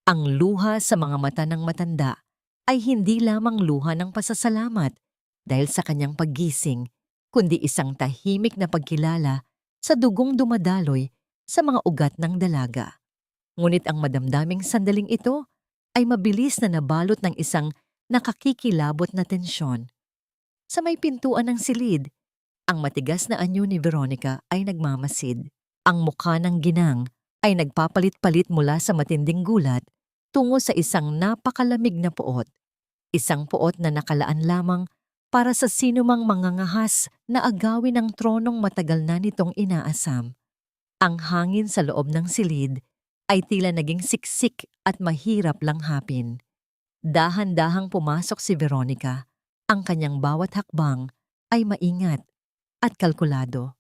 Ang luha sa mga mata ng matanda ay hindi lamang luha ng pasasalamat dahil sa kanyang paggising, kundi isang tahimik na pagkilala sa dugong dumadaloy sa mga ugat ng dalaga. Ngunit ang madamdaming sandaling ito ay mabilis na nabalot ng isang nakakikilabot na tensyon. Sa may pintuan ng silid, ang matigas na anyo ni Veronica ay nagmamasid. Ang mukha ng ginang ay nagpapalit-palit mula sa matinding gulat tungo sa isang napakalamig na puot. Isang puot na nakalaan lamang para sa sinumang mangangahas na agawin ang tronong matagal na nitong inaasam. Ang hangin sa loob ng silid ay tila naging siksik at mahirap langhapin. Dahan-dahang pumasok si Veronica. Ang kanyang bawat hakbang ay maingat at kalkulado.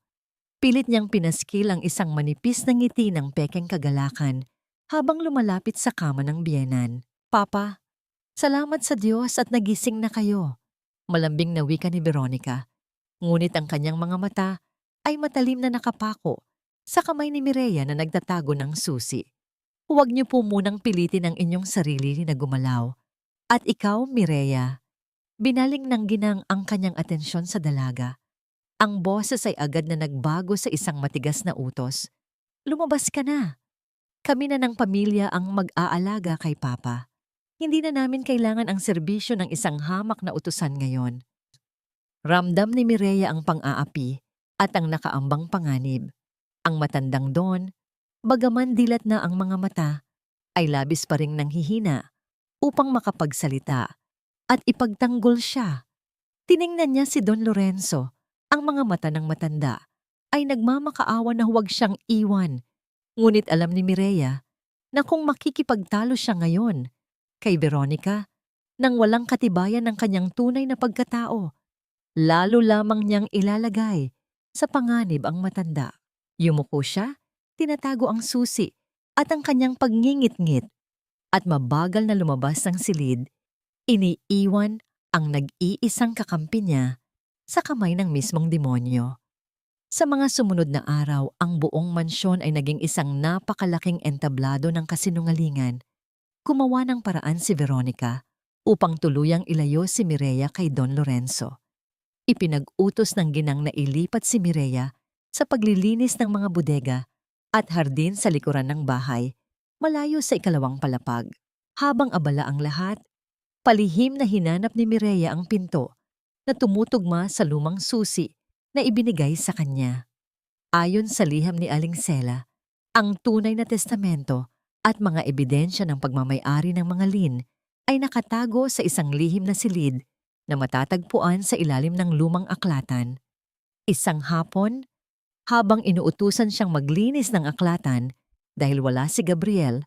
Pilit niyang pinaskil ang isang manipis na ngiti ng pekeng kagalakan habang lumalapit sa kama ng biyenan. "Papa, salamat sa Diyos at nagising na kayo," malambing na wika ni Veronica. Ngunit ang kanyang mga mata ay matalim na nakapako sa kamay ni Mireya na nagtatago ng susi. "Huwag niyo po munang pilitin ang inyong sarili na gumalaw. At ikaw, Mireya." Binaling ng ginang ang kanyang atensyon sa dalaga. Ang boses ay agad na nagbago sa isang matigas na utos. "Lumabas ka na. Kami na ng pamilya ang mag-aalaga kay Papa. Hindi na namin kailangan ang serbisyo ng isang hamak na utusan ngayon." Ramdam ni Mireya ang pang-aapi at ang nakaambang panganib. Ang matandang Don, bagaman dilat na ang mga mata, ay labis pa ring nanghihina upang makapagsalita at ipagtanggol siya. Tiningnan niya si Don Lorenzo. Ang mga mata ng matanda ay nagmamakaawa na huwag siyang iwan. Ngunit alam ni Mireya na kung makikipagtalo siya ngayon, kay Veronica nang walang katibayan ng kanyang tunay na pagkatao. Lalo lamang niyang ilalagay sa panganib ang matanda. Yumuko siya, tinatago ang susi at ang kanyang pagngingit-ngit at mabagal na lumabas ng silid, iniiwan ang nag-iisang kakampi niya sa kamay ng mismong demonyo. Sa mga sumunod na araw, ang buong mansyon ay naging isang napakalaking entablado ng kasinungalingan. Gumawa ng paraan si Veronica upang tuluyang ilayo si Mireya kay Don Lorenzo. Ipinag-utos ng ginang na ilipat si Mireya sa paglilinis ng mga bodega at hardin sa likuran ng bahay, malayo sa ikalawang palapag. Habang abala ang lahat, palihim na hinanap ni Mireya ang pinto na tumutugma sa lumang susi na ibinigay sa kanya. Ayon sa liham ni Aling Sela, ang tunay na testamento at mga ebidensya ng pagmamay-ari ng mga lin ay nakatago sa isang lihim na silid na matatagpuan sa ilalim ng lumang aklatan. Isang hapon, habang inuutusan siyang maglinis ng aklatan dahil wala si Gabriel,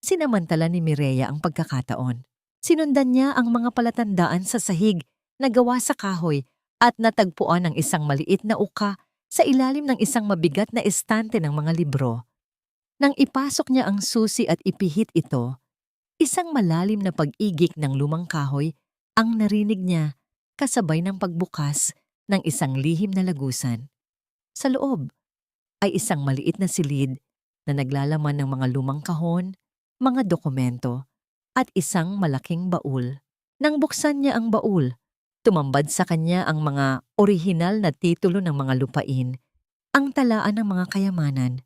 sinamantala ni Mireya ang pagkakataon. Sinundan niya ang mga palatandaan sa sahig na gawa sa kahoy at natagpuan ang isang maliit na uka sa ilalim ng isang mabigat na estante ng mga libro. Nang ipasok niya ang susi at ipihit ito, isang malalim na pag-igik ng lumang kahoy ang narinig niya kasabay ng pagbukas ng isang lihim na lagusan. Sa loob ay isang maliit na silid na naglalaman ng mga lumang kahon, mga dokumento, at isang malaking baul. Nang buksan niya ang baul, tumambad sa kanya ang mga orihinal na titulo ng mga lupain, ang talaan ng mga kayamanan,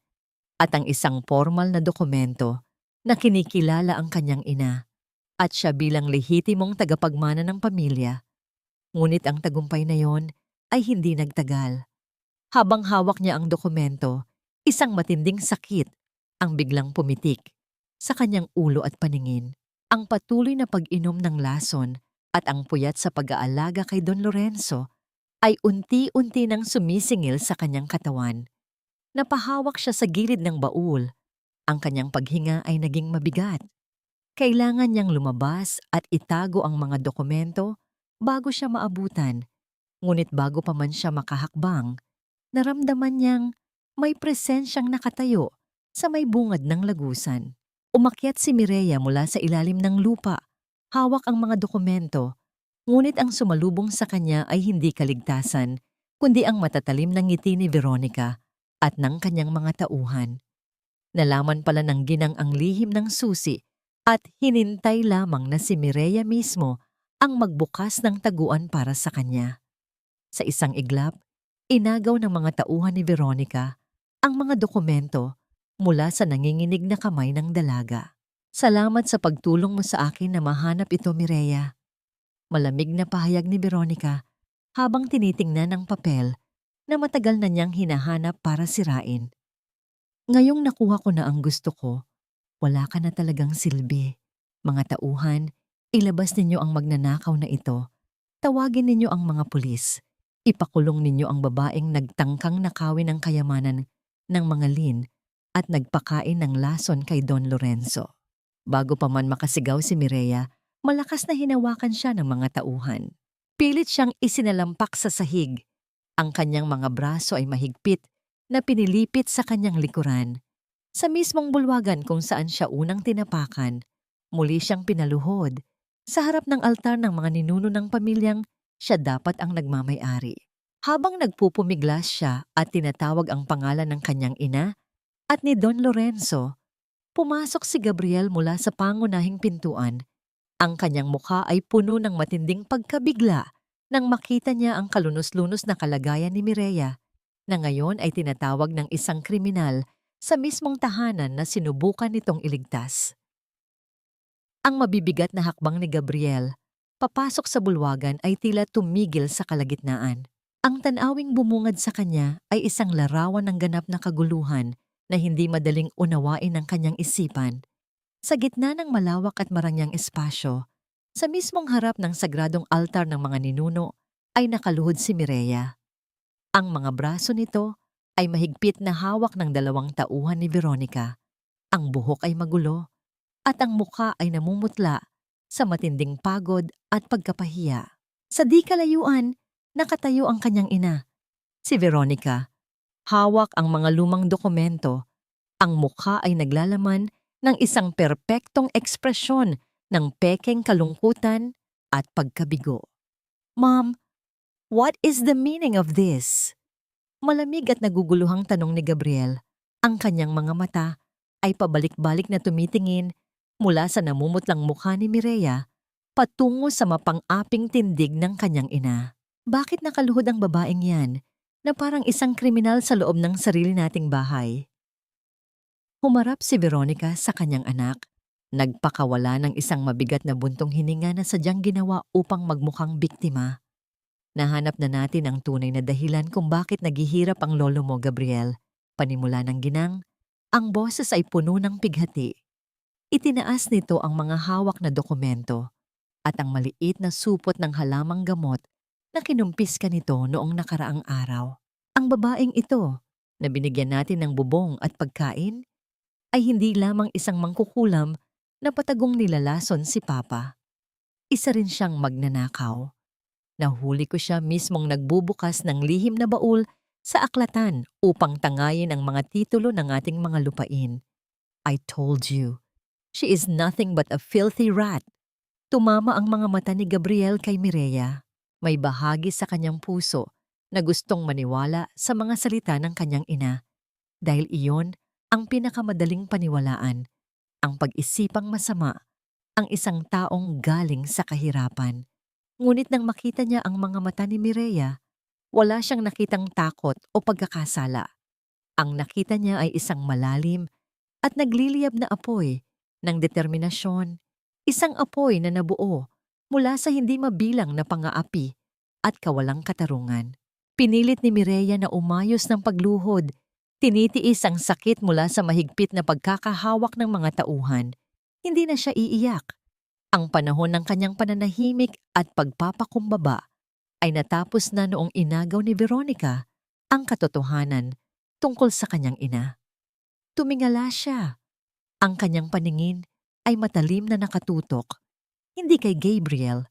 at ang isang formal na dokumento na kinikilala ang kanyang ina at siya bilang lehitimong tagapagmana ng pamilya. Ngunit ang tagumpay na yon ay hindi nagtagal. Habang hawak niya ang dokumento, isang matinding sakit ang biglang pumitik sa kanyang ulo at paningin. Ang patuloy na pag-inom ng lason at ang puyat sa pag-aalaga kay Don Lorenzo ay unti-unti nang sumisingil sa kanyang katawan. Napahawak siya sa gilid ng baul. Ang kanyang paghinga ay naging mabigat. Kailangan niyang lumabas at itago ang mga dokumento bago siya maabutan. Ngunit bago pa man siya makahakbang, naramdaman niyang may presensyang nakatayo sa may bungad ng lagusan. Umakyat si Mireya mula sa ilalim ng lupa, hawak ang mga dokumento, ngunit ang sumalubong sa kanya ay hindi kaligtasan, kundi ang matatalim ng ngiti ni Veronica at ng kanyang mga tauhan. Nalaman pala ng ginang ang lihim ng susi at hinintay lamang na si Mireya mismo ang magbukas ng taguan para sa kanya. Sa isang iglap, inagaw ng mga tauhan ni Veronica ang mga dokumento mula sa nanginginig na kamay ng dalaga. Salamat sa pagtulong mo sa akin na mahanap ito, Mireya. Malamig na pahayag ni Veronica habang tinitingnan ang papel na matagal na niyang hinahanap para sirain. Ngayong nakuha ko na ang gusto ko, wala ka na talagang silbi. Mga tauhan, ilabas ninyo ang magnanakaw na ito. Tawagin ninyo ang mga pulis. Ipakulong ninyo ang babaeng nagtangkang nakawin ng kayamanan ng mga lin at nagpakain ng lason kay Don Lorenzo. Bago pa man makasigaw si Mireya, malakas na hinawakan siya ng mga tauhan. Pilit siyang isinalampak sa sahig. Ang kanyang mga braso ay mahigpit na pinilipit sa kanyang likuran. Sa mismong bulwagan kung saan siya unang tinapakan, muli siyang pinaluhod sa harap ng altar ng mga ninuno ng pamilyang siya dapat ang nagmamay-ari. Habang nagpupumiglas siya at tinatawag ang pangalan ng kanyang ina at ni Don Lorenzo, pumasok si Gabriel mula sa pangunahing pintuan. Ang kanyang mukha ay puno ng matinding pagkabigla nang makita niya ang kalunos-lunos na kalagayan ni Mireya, na ngayon ay tinatawag ng isang kriminal sa mismong tahanan na sinubukan nitong iligtas. Ang mabibigat na hakbang ni Gabriel papasok sa bulwagan ay tila tumigil sa kalagitnaan. Ang tanawing bumungad sa kanya ay isang larawan ng ganap na kaguluhan na hindi madaling unawain ng kanyang isipan. Sa gitna ng malawak at marangyang espasyo, sa mismong harap ng sagradong altar ng mga ninuno, ay nakaluhod si Mireya. Ang mga braso nito ay mahigpit na hawak ng dalawang tauhan ni Veronica. Ang buhok ay magulo at ang mukha ay namumutla sa matinding pagod at pagkapahiya. Sa di kalayuan, nakatayo ang kanyang ina, si Veronica. Hawak ang mga lumang dokumento. Ang mukha ay naglalaman ng isang perpektong ekspresyon ng pekeng kalungkutan at pagkabigo. "Mom, what is the meaning of this?" Malamig at naguguluhang tanong ni Gabriel. Ang kanyang mga mata ay pabalik-balik na tumitingin mula sa namumutlang mukha ni Mireya patungo sa mapang-aping tindig ng kanyang ina. Bakit nakaluhod ang babaeng yan na parang isang kriminal sa loob ng sarili nating bahay? Humarap si Veronica sa kanyang anak. Nagpakawala ng isang mabigat na buntong hininga na sadyang ginawa upang magmukhang biktima. Nahanap na natin ang tunay na dahilan kung bakit naghihirap ang lolo mo, Gabriel. Panimula ng ginang, ang boses ay puno ng pighati. Itinaas nito ang mga hawak na dokumento at ang maliit na supot ng halamang gamot na kinumpis ka nito noong nakaraang araw. Ang babaeng ito, na binigyan natin ng bubong at pagkain, ay hindi lamang isang mangkukulam na patagong nilalason si Papa. Isa rin siyang magnanakaw. Nahuli ko siya mismong nagbubukas ng lihim na baul sa aklatan upang tangayin ang mga titulo ng ating mga lupain. I told you, she is nothing but a filthy rat. Tumama ang mga mata ni Gabriel kay Mireya. May bahagi sa kanyang puso na gustong maniwala sa mga salita ng kanyang ina. Dahil iyon ang pinakamadaling paniwalaan, ang pag-isipang masama, ang isang taong galing sa kahirapan. Ngunit nang makita niya ang mga mata ni Mireya, wala siyang nakitang takot o pagkakasala. Ang nakita niya ay isang malalim at nagliliyab na apoy ng determinasyon, isang apoy na nabuo mula sa hindi mabilang na pang-aapi at kawalang katarungan. Pinilit ni Mireya na umayos ng pagluhod, tinitiis ang sakit mula sa mahigpit na pagkakahawak ng mga tauhan. Hindi na siya iiyak. Ang panahon ng kanyang pananahimik at pagpapakumbaba ay natapos na noong inagaw ni Veronica ang katotohanan tungkol sa kanyang ina. Tumingala siya. Ang kanyang paningin ay matalim na nakatutok, hindi kay Gabriel,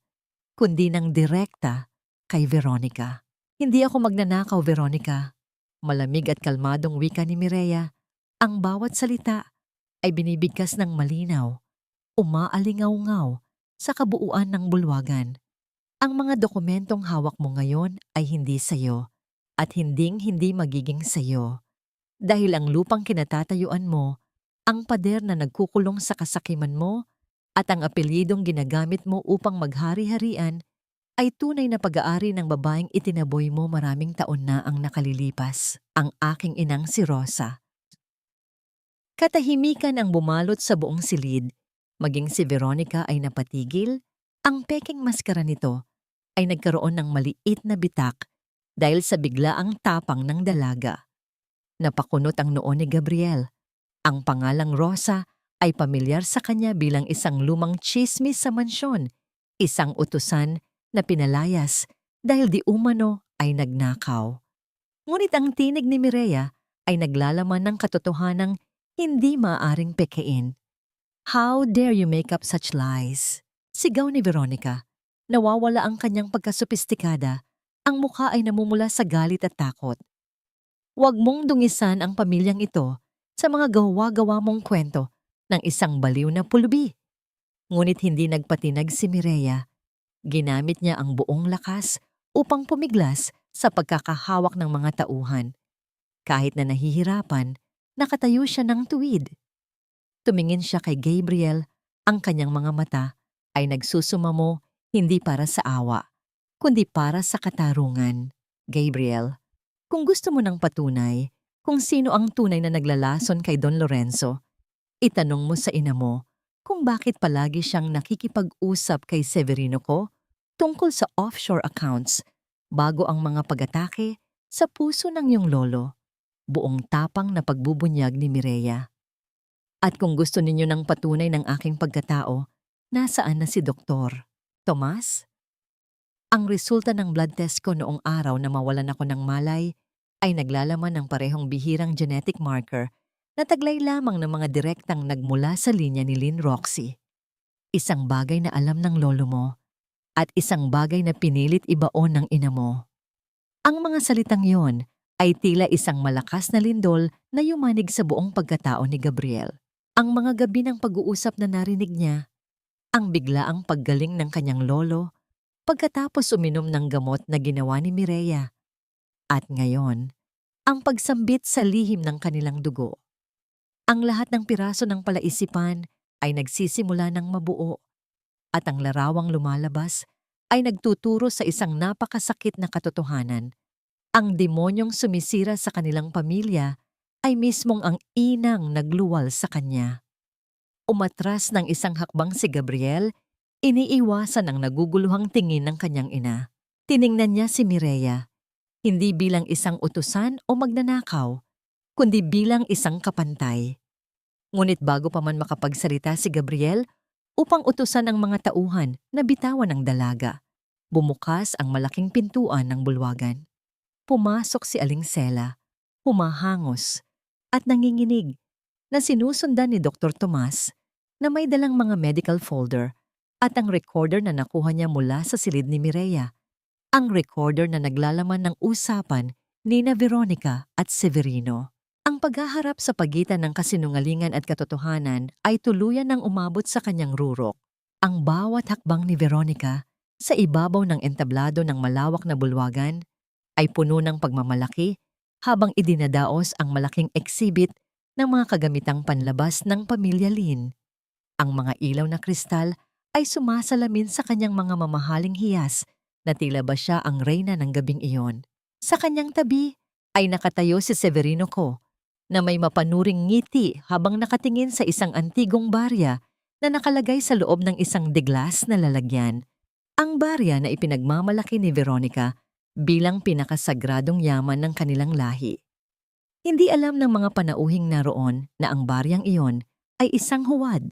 kundi ng direkta kay Veronica. "Hindi ako magnanakaw, Veronica." Malamig at kalmadong wika ni Mireya. Ang bawat salita ay binibigkas ng malinaw, umaalingaw-ngaw sa kabuuan ng bulwagan. Ang mga dokumentong hawak mo ngayon ay hindi sayo at hinding-hindi magiging sayo. Dahil ang lupang kinatatayuan mo, ang pader na nagkukulong sa kasakiman mo at ang apelyidong ginagamit mo upang maghari-harian ay tunay na pag-aari ng babaeng itinaboy mo maraming taon na ang nakalilipas, ang aking inang si Rosa. Katahimikan ang bumalot sa buong silid. Maging si Veronica ay napatigil, ang peking maskara nito ay nagkaroon ng maliit na bitak dahil sa biglaang tapang ng dalaga. Napakunot ang noo ni Gabriel. Ang pangalang Rosa ay pamilyar sa kanya bilang isang lumang tsismis sa mansyon, isang utusan na pinalayas dahil di umano ay nagnakaw. Ngunit ang tinig ni Mireya ay naglalaman ng katotohanang hindi maaaring pekein. "How dare you make up such lies?" Sigaw ni Veronica. Nawawala ang kanyang pagkasophistikada. Ang mukha ay namumula sa galit at takot. "Huwag mong dungisan ang pamilyang ito sa mga gawa-gawa mong kwento ng isang baliw na pulubi." Ngunit hindi nagpatinag si Mireya. Ginamit niya ang buong lakas upang pumiglas sa pagkakahawak ng mga tauhan. Kahit na nahihirapan, nakatayo siya ng tuwid. Tumingin siya kay Gabriel, ang kanyang mga mata ay nagsusumamo hindi para sa awa, kundi para sa katarungan. "Gabriel, kung gusto mo ng patunay kung sino ang tunay na naglalason kay Don Lorenzo, itanong mo sa ina mo kung bakit palagi siyang nakikipag-usap kay Severino ko tungkol sa offshore accounts bago ang mga pag-atake sa puso ng iyong lolo." Buong tapang na pagbubunyag ni Mireya. "At kung gusto ninyo ng patunay ng aking pagkatao, nasaan na si Doktor Tomas?" Ang resulta ng blood test ko noong araw na mawalan ako ng malay ay naglalaman ng parehong bihirang genetic marker na taglay lamang ng mga direktang nagmula sa linya ni Lynn Roxy. isang bagay na alam ng lolo mo, at isang bagay na pinilit ibaon ng ina mo. Ang mga salitang yon ay tila isang malakas na lindol na yumanig sa buong pagkatao ni Gabriel. Ang mga gabi ng pag-uusap na narinig niya, ang biglaang paggaling ng kanyang lolo, pagkatapos uminom ng gamot na ginawa ni Mireya, at ngayon, ang pagsambit sa lihim ng kanilang dugo. Ang lahat ng piraso ng palaisipan ay nagsisimula ng mabuo, at ang larawang lumalabas ay nagtuturo sa isang napakasakit na katotohanan. Ang demonyong sumisira sa kanilang pamilya ay mismong ang inang nagluwal sa kanya. Umatras ng isang hakbang si Gabriel, iniiwasan ang naguguluhang tingin ng kanyang ina. Tiningnan niya si Mireya, hindi bilang isang utusan o magnanakaw, kundi bilang isang kapantay. Ngunit bago pa man makapagsalita si Gabriel upang utusan ang mga tauhan na bitawan ng dalaga, bumukas ang malaking pintuan ng bulwagan. Pumasok si Aling Sela, humahangos at nanginginig, na sinusundan ni Dr. Tomas na may dalang mga medical folder at ang recorder na nakuha niya mula sa silid ni Mireya. Ang recorder na naglalaman ng usapan ni na Veronica at Severino. Ang paghaharap sa pagitan ng kasinungalingan at katotohanan ay tuluyan ng umabot sa kanyang rurok. Ang bawat hakbang ni Veronica sa ibabaw ng entablado ng malawak na bulwagan ay puno ng pagmamalaki habang idinadaos ang malaking exhibit ng mga kagamitang panlabas ng pamilya Lin. Ang mga ilaw na kristal ay sumasalamin sa kanyang mga mamahaling hiyas na tila ba siya ang reyna ng gabing iyon. Sa kanyang tabi ay nakatayo si Severino ko na may mapanuring ngiti habang nakatingin sa isang antigong barya na nakalagay sa loob ng isang deglas na lalagyan. Ang barya na ipinagmamalaki ni Veronica bilang pinakasagradong yaman ng kanilang lahi. Hindi alam ng mga panauhing naroon na ang baryang iyon ay isang huwad,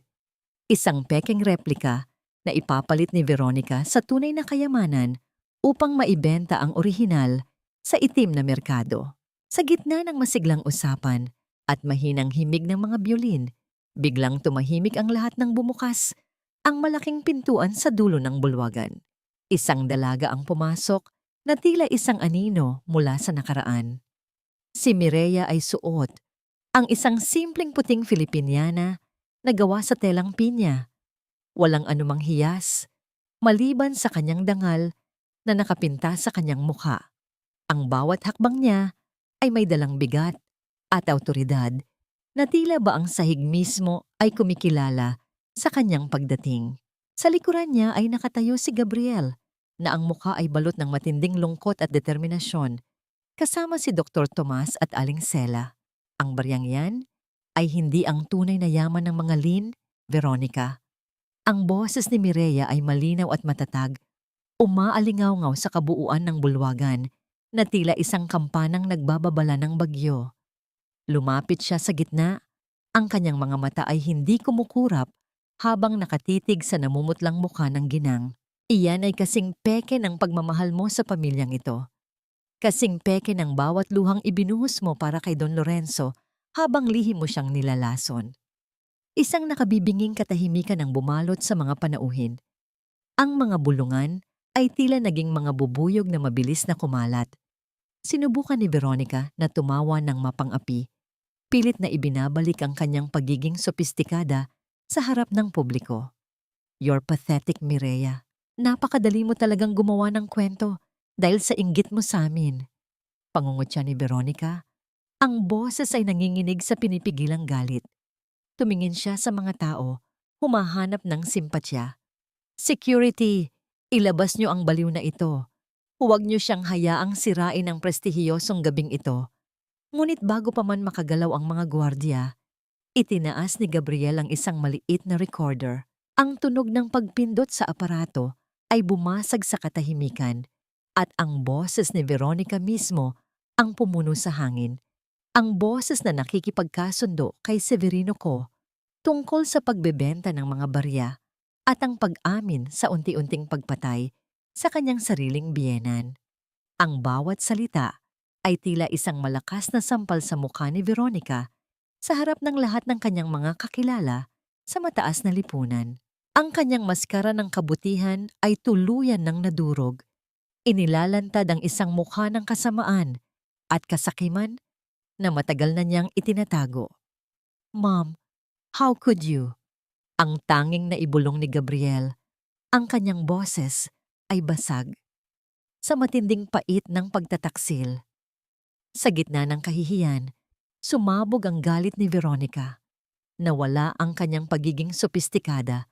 isang peking replika na ipapalit ni Veronica sa tunay na kayamanan upang maibenta ang orihinal sa itim na merkado. Sa gitna ng masiglang usapan at mahinang himig ng mga biolin, biglang tumahimik ang lahat ng bumukas ang malaking pintuan sa dulo ng bulwagan. Isang dalaga ang pumasok na tila isang anino mula sa nakaraan. Si Mireya ay suot ang isang simpleng puting Filipiniana na gawa sa telang pinya. Walang anumang hiyas, maliban sa kanyang dangal na nakapinta sa kanyang mukha. Ang bawat hakbang niya ay may dalang bigat at awtoridad na tila ba ang sahig mismo ay kumikilala sa kanyang pagdating. Sa likuran niya ay nakatayo si Gabriel na ang mukha ay balot ng matinding lungkot at determinasyon, kasama si Dr. Tomas at Aling Sela. Ang baryang yan ay hindi ang tunay na yaman ng mga Lin, Veronica. Ang boses ni Mireya ay malinaw at matatag, umaalingaw-ngaw sa kabuuan ng bulwagan na tila isang kampanang nagbababala ng bagyo. Lumapit siya sa gitna, ang kanyang mga mata ay hindi kumukurap habang nakatitig sa namumutlang mukha ng ginang. Iyan ay kasing peke ng pagmamahal mo sa pamilyang ito. Kasing peke ng bawat luhang ibinuhos mo para kay Don Lorenzo habang lihim mo siyang nilalason. Isang nakabibinging katahimikan ang bumalot sa mga panauhin. Ang mga bulungan ay tila naging mga bubuyog na mabilis na kumalat. Sinubukan ni Veronica na tumawa ng mapang-api, pilit na ibinabalik ang kanyang pagiging sopistikada sa harap ng publiko. You're pathetic, Mireya. Napakadali mo talagang gumawa ng kwento dahil sa inggit mo sa amin. Pangungutya ni Veronica. Ang boses ay nanginginig sa pinipigilang galit. Tumingin siya sa mga tao, humahanap ng simpatya. Security, ilabas niyo ang baliw na ito. Huwag niyo siyang hayaang sirain ang prestihiyosong gabing ito. Ngunit bago pa man makagalaw ang mga gwardiya, itinaas ni Gabriel ang isang maliit na recorder. Ang tunog ng pagpindot sa aparato ay bumasag sa katahimikan at ang boses ni Veronica mismo ang pumuno sa hangin. Ang boses na nakikipagkasundo kay Severino ko tungkol sa pagbebenta ng mga barya at ang pag-amin sa unti-unting pagpatay sa kanyang sariling biyenan. Ang bawat salita ay tila isang malakas na sampal sa mukha ni Veronica sa harap ng lahat ng kanyang mga kakilala sa mataas na lipunan. Ang kanyang maskara ng kabutihan ay tuluyan ng nadurog. Inilalantad ang isang mukha ng kasamaan at kasakiman na matagal na niyang itinatago. Mom, how could you? Ang tanging naibulong ni Gabriel, ang kanyang boses ay basag sa matinding pait ng pagtataksil. Sa gitna ng kahihiyan, sumabog ang galit ni Veronica. Nawala ang kanyang pagiging sopistikada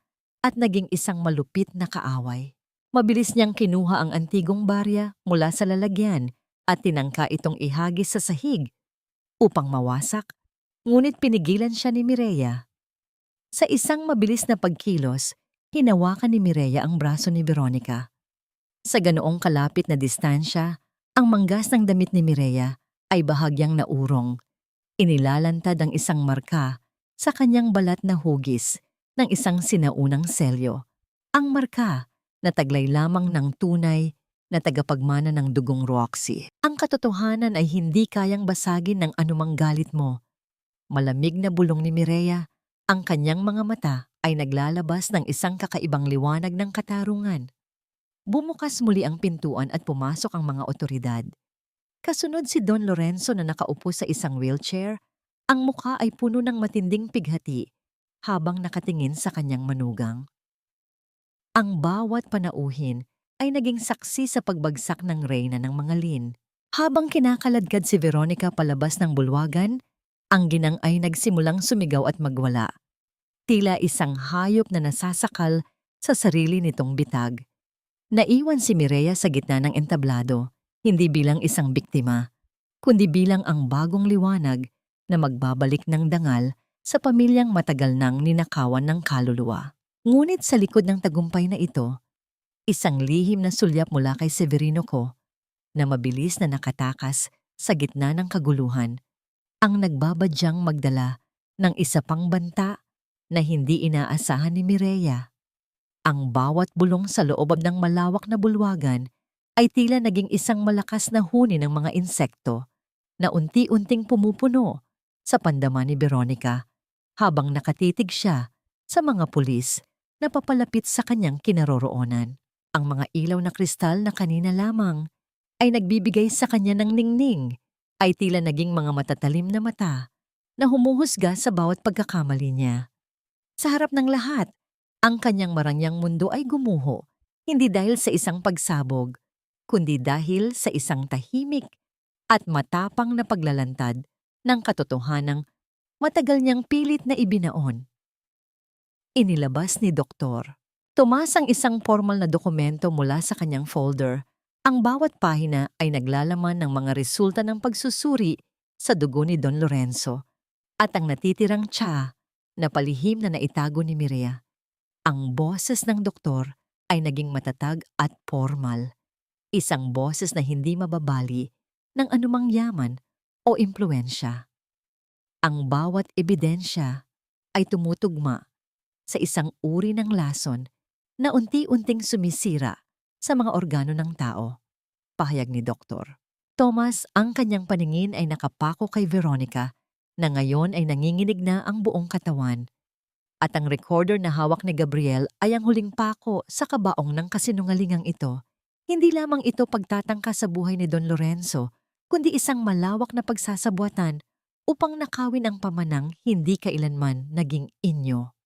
at naging isang malupit na kaaway. Mabilis niyang kinuha ang antigong barya mula sa lalagyan at tinangka itong ihagis sa sahig upang mawasak, ngunit pinigilan siya ni Mireya. Sa isang mabilis na pagkilos, hinawakan ni Mireya ang braso ni Veronica. Sa ganoong kalapit na distansya, ang manggas ng damit ni Mireya ay bahagyang naurong. Inilalantad ang isang marka sa kanyang balat na hugis ng isang sinaunang selyo. Ang marka na taglay lamang ng tunay na tagapagmana ng dugong Roxy. Ang katotohanan ay hindi kayang basagin ng anumang galit mo. Malamig na bulong ni Mireya, ang kanyang mga mata ay naglalabas ng isang kakaibang liwanag ng katarungan. Bumukas muli ang pintuan at pumasok ang mga otoridad. Kasunod si Don Lorenzo na nakaupo sa isang wheelchair, ang mukha ay puno ng matinding pighati habang nakatingin sa kanyang manugang. Ang bawat panauhin ay naging saksi sa pagbagsak ng reyna ng mga Lin. Habang kinakaladkad si Veronica palabas ng bulwagan, ang ginang ay nagsimulang sumigaw at magwala. Tila isang hayop na nasasakal sa sarili nitong bitag. Naiwan si Mireya sa gitna ng entablado, hindi bilang isang biktima, kundi bilang ang bagong liwanag na magbabalik ng dangal sa pamilyang matagal nang ninakawan ng kaluluwa. Ngunit sa likod ng tagumpay na ito, isang lihim na sulyap mula kay Severino ko na mabilis na nakatakas sa gitna ng kaguluhan, ang nagbabadyang magdala ng isa pang banta na hindi inaasahan ni Mireya. Ang bawat bulong sa loob ng malawak na bulwagan ay tila naging isang malakas na huni ng mga insekto na unti-unting pumupuno sa pandama ni Veronica habang nakatitig siya sa mga pulis na papalapit sa kanyang kinaroroonan. Ang mga ilaw na kristal na kanina lamang ay nagbibigay sa kanya ng ningning ay tila naging mga matatalim na mata na humuhusga sa bawat pagkakamali niya. Sa harap ng lahat, ang kanyang marangyang mundo ay gumuho, hindi dahil sa isang pagsabog, kundi dahil sa isang tahimik at matapang na paglalantad ng katotohanang matagal niyang pilit na ibinaon. Inilabas ni Doktor. Tumas ang isang formal na dokumento mula sa kanyang folder. Ang bawat pahina ay naglalaman ng mga resulta ng pagsusuri sa dugo ni Don Lorenzo at ang natitirang tsa na palihim na naitago ni Mireya. Ang boses ng doktor ay naging matatag at formal. Isang boses na hindi mababali ng anumang yaman o impluensya. Ang bawat ebidensya ay tumutugma sa isang uri ng lason na unti-unting sumisira sa mga organo ng tao, pahayag ni Doktor. Thomas, ang kanyang paningin ay nakapako kay Veronica na ngayon ay nanginginig na ang buong katawan. At ang recorder na hawak ni Gabriel ay ang huling pako sa kabaong ng kasinungalingang ito. Hindi lamang ito pagtatangka sa buhay ni Don Lorenzo, kundi isang malawak na pagsasabuatan upang nakawin ang pamanang hindi kailanman naging inyo.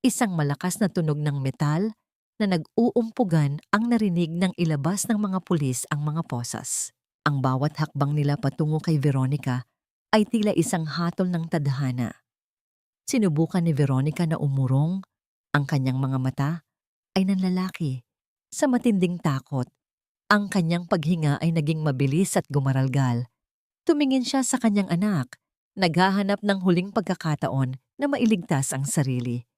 Isang malakas na tunog ng metal na nag-uumpugan ang narinig ng ilabas ng mga pulis ang mga posas. Ang bawat hakbang nila patungo kay Veronica ay tila isang hatol ng tadhana. Sinubukan ni Veronica na umurong, ang kanyang mga mata ay nanlalaki. Sa matinding takot, ang kanyang paghinga ay naging mabilis at gumaralgal. Tumingin siya sa kanyang anak, naghahanap ng huling pagkakataon na mailigtas ang sarili.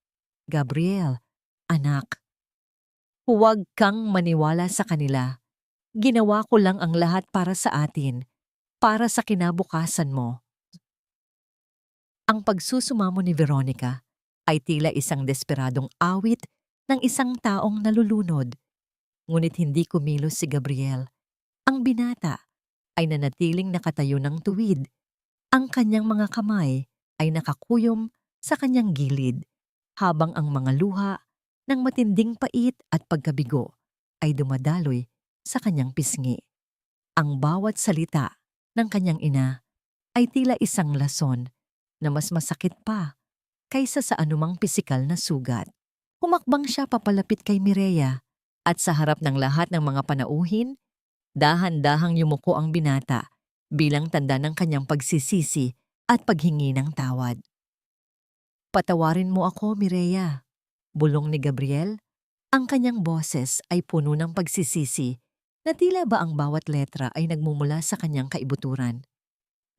Gabriel, anak, huwag kang maniwala sa kanila. Ginawa ko lang ang lahat para sa atin, para sa kinabukasan mo. Ang pagsusumamo ni Veronica ay tila isang desperadong awit ng isang taong nalulunod. Ngunit hindi kumilos si Gabriel. Ang binata ay nanatiling nakatayo ng tuwid. Ang kanyang mga kamay ay nakakuyom sa kanyang gilid, habang ang mga luha ng matinding pait at pagkabigo ay dumadaloy sa kanyang pisngi. Ang bawat salita ng kanyang ina ay tila isang lason na mas masakit pa kaysa sa anumang pisikal na sugat. Humakbang siya papalapit kay Mireya at sa harap ng lahat ng mga panauhin, dahan-dahang yumuko ang binata bilang tanda ng kanyang pagsisisi at paghingi ng tawad. "Patawarin mo ako, Mireya," bulong ni Gabriel. Ang kanyang boses ay puno ng pagsisisi na tila ba ang bawat letra ay nagmumula sa kanyang kaibuturan.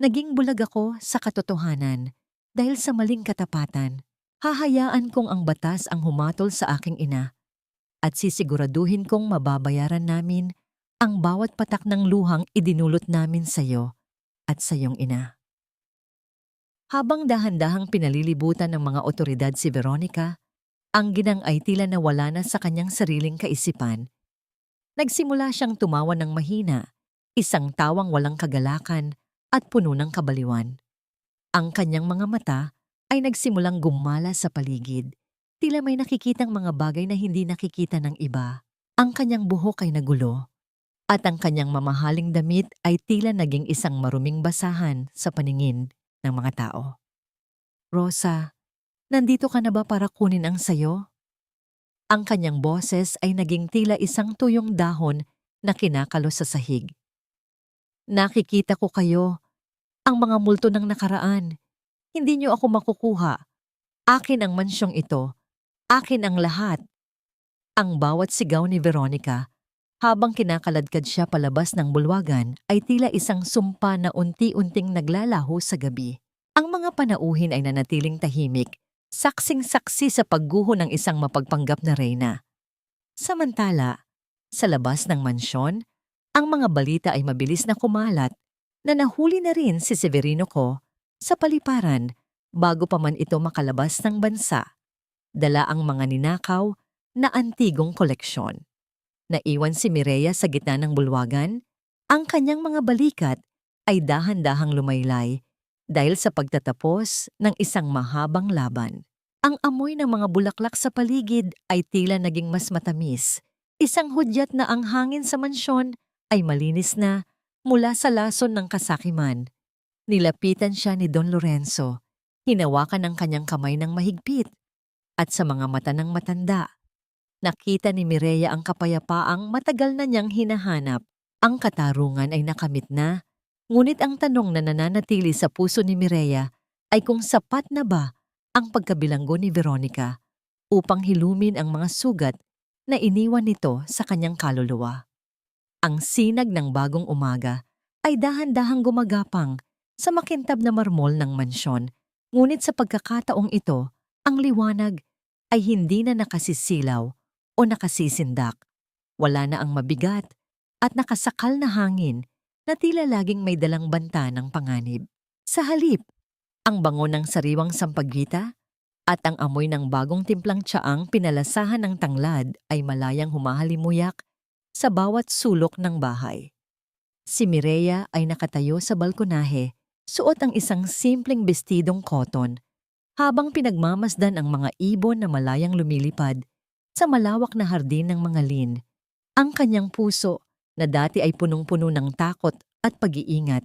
"Naging bulag ako sa katotohanan dahil sa maling katapatan. Hahayaan kong ang batas ang humatol sa aking ina at sisiguraduhin kong mababayaran namin ang bawat patak ng luhang idinulot namin sa iyo at sa iyong ina." Habang dahan-dahang pinalilibutan ng mga otoridad si Veronica, ang ginang ay tila nawala na sa kanyang sariling kaisipan. Nagsimula siyang tumawa ng mahina, isang tawang walang kagalakan at puno ng kabaliwan. Ang kanyang mga mata ay nagsimulang gumala sa paligid, tila may nakikitang mga bagay na hindi nakikita ng iba. Ang kanyang buhok ay nagulo, at ang kanyang mamahaling damit ay tila naging isang maruming basahan sa paningin ng mga tao. "Rosa, nandito ka na ba para kunin ang sayo?" Ang kanyang boses ay naging tila isang tuyong dahon na kinakalo sa sahig. "Nakikita ko kayo, ang mga multo ng nakaraan. Hindi niyo ako makukuha. Akin ang mansyong ito. Akin ang lahat." Ang bawat sigaw ni Veronica habang kinakaladkad siya palabas ng bulwagan ay tila isang sumpa na unti-unting naglalaho sa gabi. Ang mga panauhin ay nanatiling tahimik, saksing-saksi sa pagguho ng isang mapagpanggap na reyna. Samantala, sa labas ng mansyon, ang mga balita ay mabilis na kumalat na nahuli na rin si Severino Co sa paliparan bago pa man ito makalabas ng bansa. Dala ang mga ninakaw na antigong koleksyon. Naiwan si Mireya sa gitna ng bulwagan, ang kanyang mga balikat ay dahan-dahang lumaylay dahil sa pagtatapos ng isang mahabang laban. Ang amoy ng mga bulaklak sa paligid ay tila naging mas matamis. Isang hudyat na ang hangin sa mansyon ay malinis na mula sa lason ng kasakiman. Nilapitan siya ni Don Lorenzo, hinawakan ang kanyang kamay ng mahigpit, at sa mga mata ng matanda, nakita ni Mireya ang kapayapaang matagal na niyang hinahanap. Ang katarungan ay nakamit na, ngunit ang tanong na nananatili sa puso ni Mireya ay kung sapat na ba ang pagkabilanggo ni Veronica upang hilumin ang mga sugat na iniwan nito sa kanyang kaluluwa. Ang sinag ng bagong umaga ay dahan-dahang gumagapang sa makintab na marmol ng mansyon, ngunit sa pagkakataong ito, ang liwanag ay hindi na nakasisilaw o nakasisindak. Wala na ang mabigat at nakasakal na hangin na tila laging may dalang banta ng panganib. Sa halip, ang bango ng sariwang sampaguita at ang amoy ng bagong timplang tsaang pinalasahan ng tanglad ay malayang humahalimuyak sa bawat sulok ng bahay. Si Mireya ay nakatayo sa balkonahe, suot ang isang simpleng bestidong cotton, habang pinagmamasdan ang mga ibon na malayang lumilipad sa malawak na hardin ng mga lin. Ang kanyang puso, na dati ay punong-puno ng takot at pag-iingat,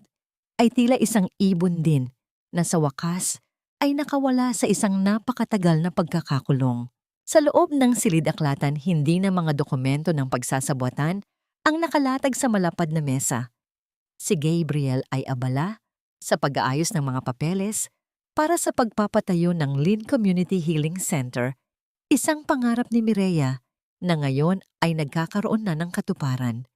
ay tila isang ibon din na sa wakas ay nakawala sa isang napakatagal na pagkakakulong. Sa loob ng silid-aklatan, hindi na mga dokumento ng pagsasabuatan ang nakalatag sa malapad na mesa. Si Gabriel ay abala sa pag-aayos ng mga papeles para sa pagpapatayo ng Lynn Community Healing Center, isang pangarap ni Mireya na ngayon ay nagkakaroon na ng katuparan.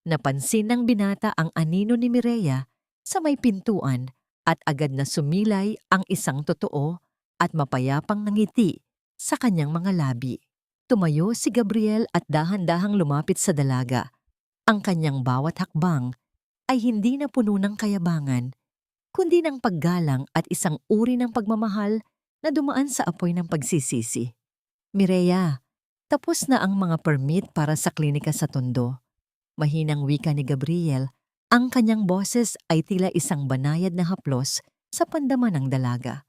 Napansin ng binata ang anino ni Mireya sa may pintuan at agad na sumilay ang isang totoo at mapayapang ngiti sa kanyang mga labi. Tumayo si Gabriel at dahan-dahang lumapit sa dalaga. Ang kanyang bawat hakbang ay hindi na puno ng kayabangan, kundi ng paggalang at isang uri ng pagmamahal na dumaan sa apoy ng pagsisisi. "Mireya, tapos na ang mga permit para sa klinika sa Tondo." Mahinang wika ni Gabriel, ang kanyang boses ay tila isang banayad na haplos sa pandaman ng dalaga.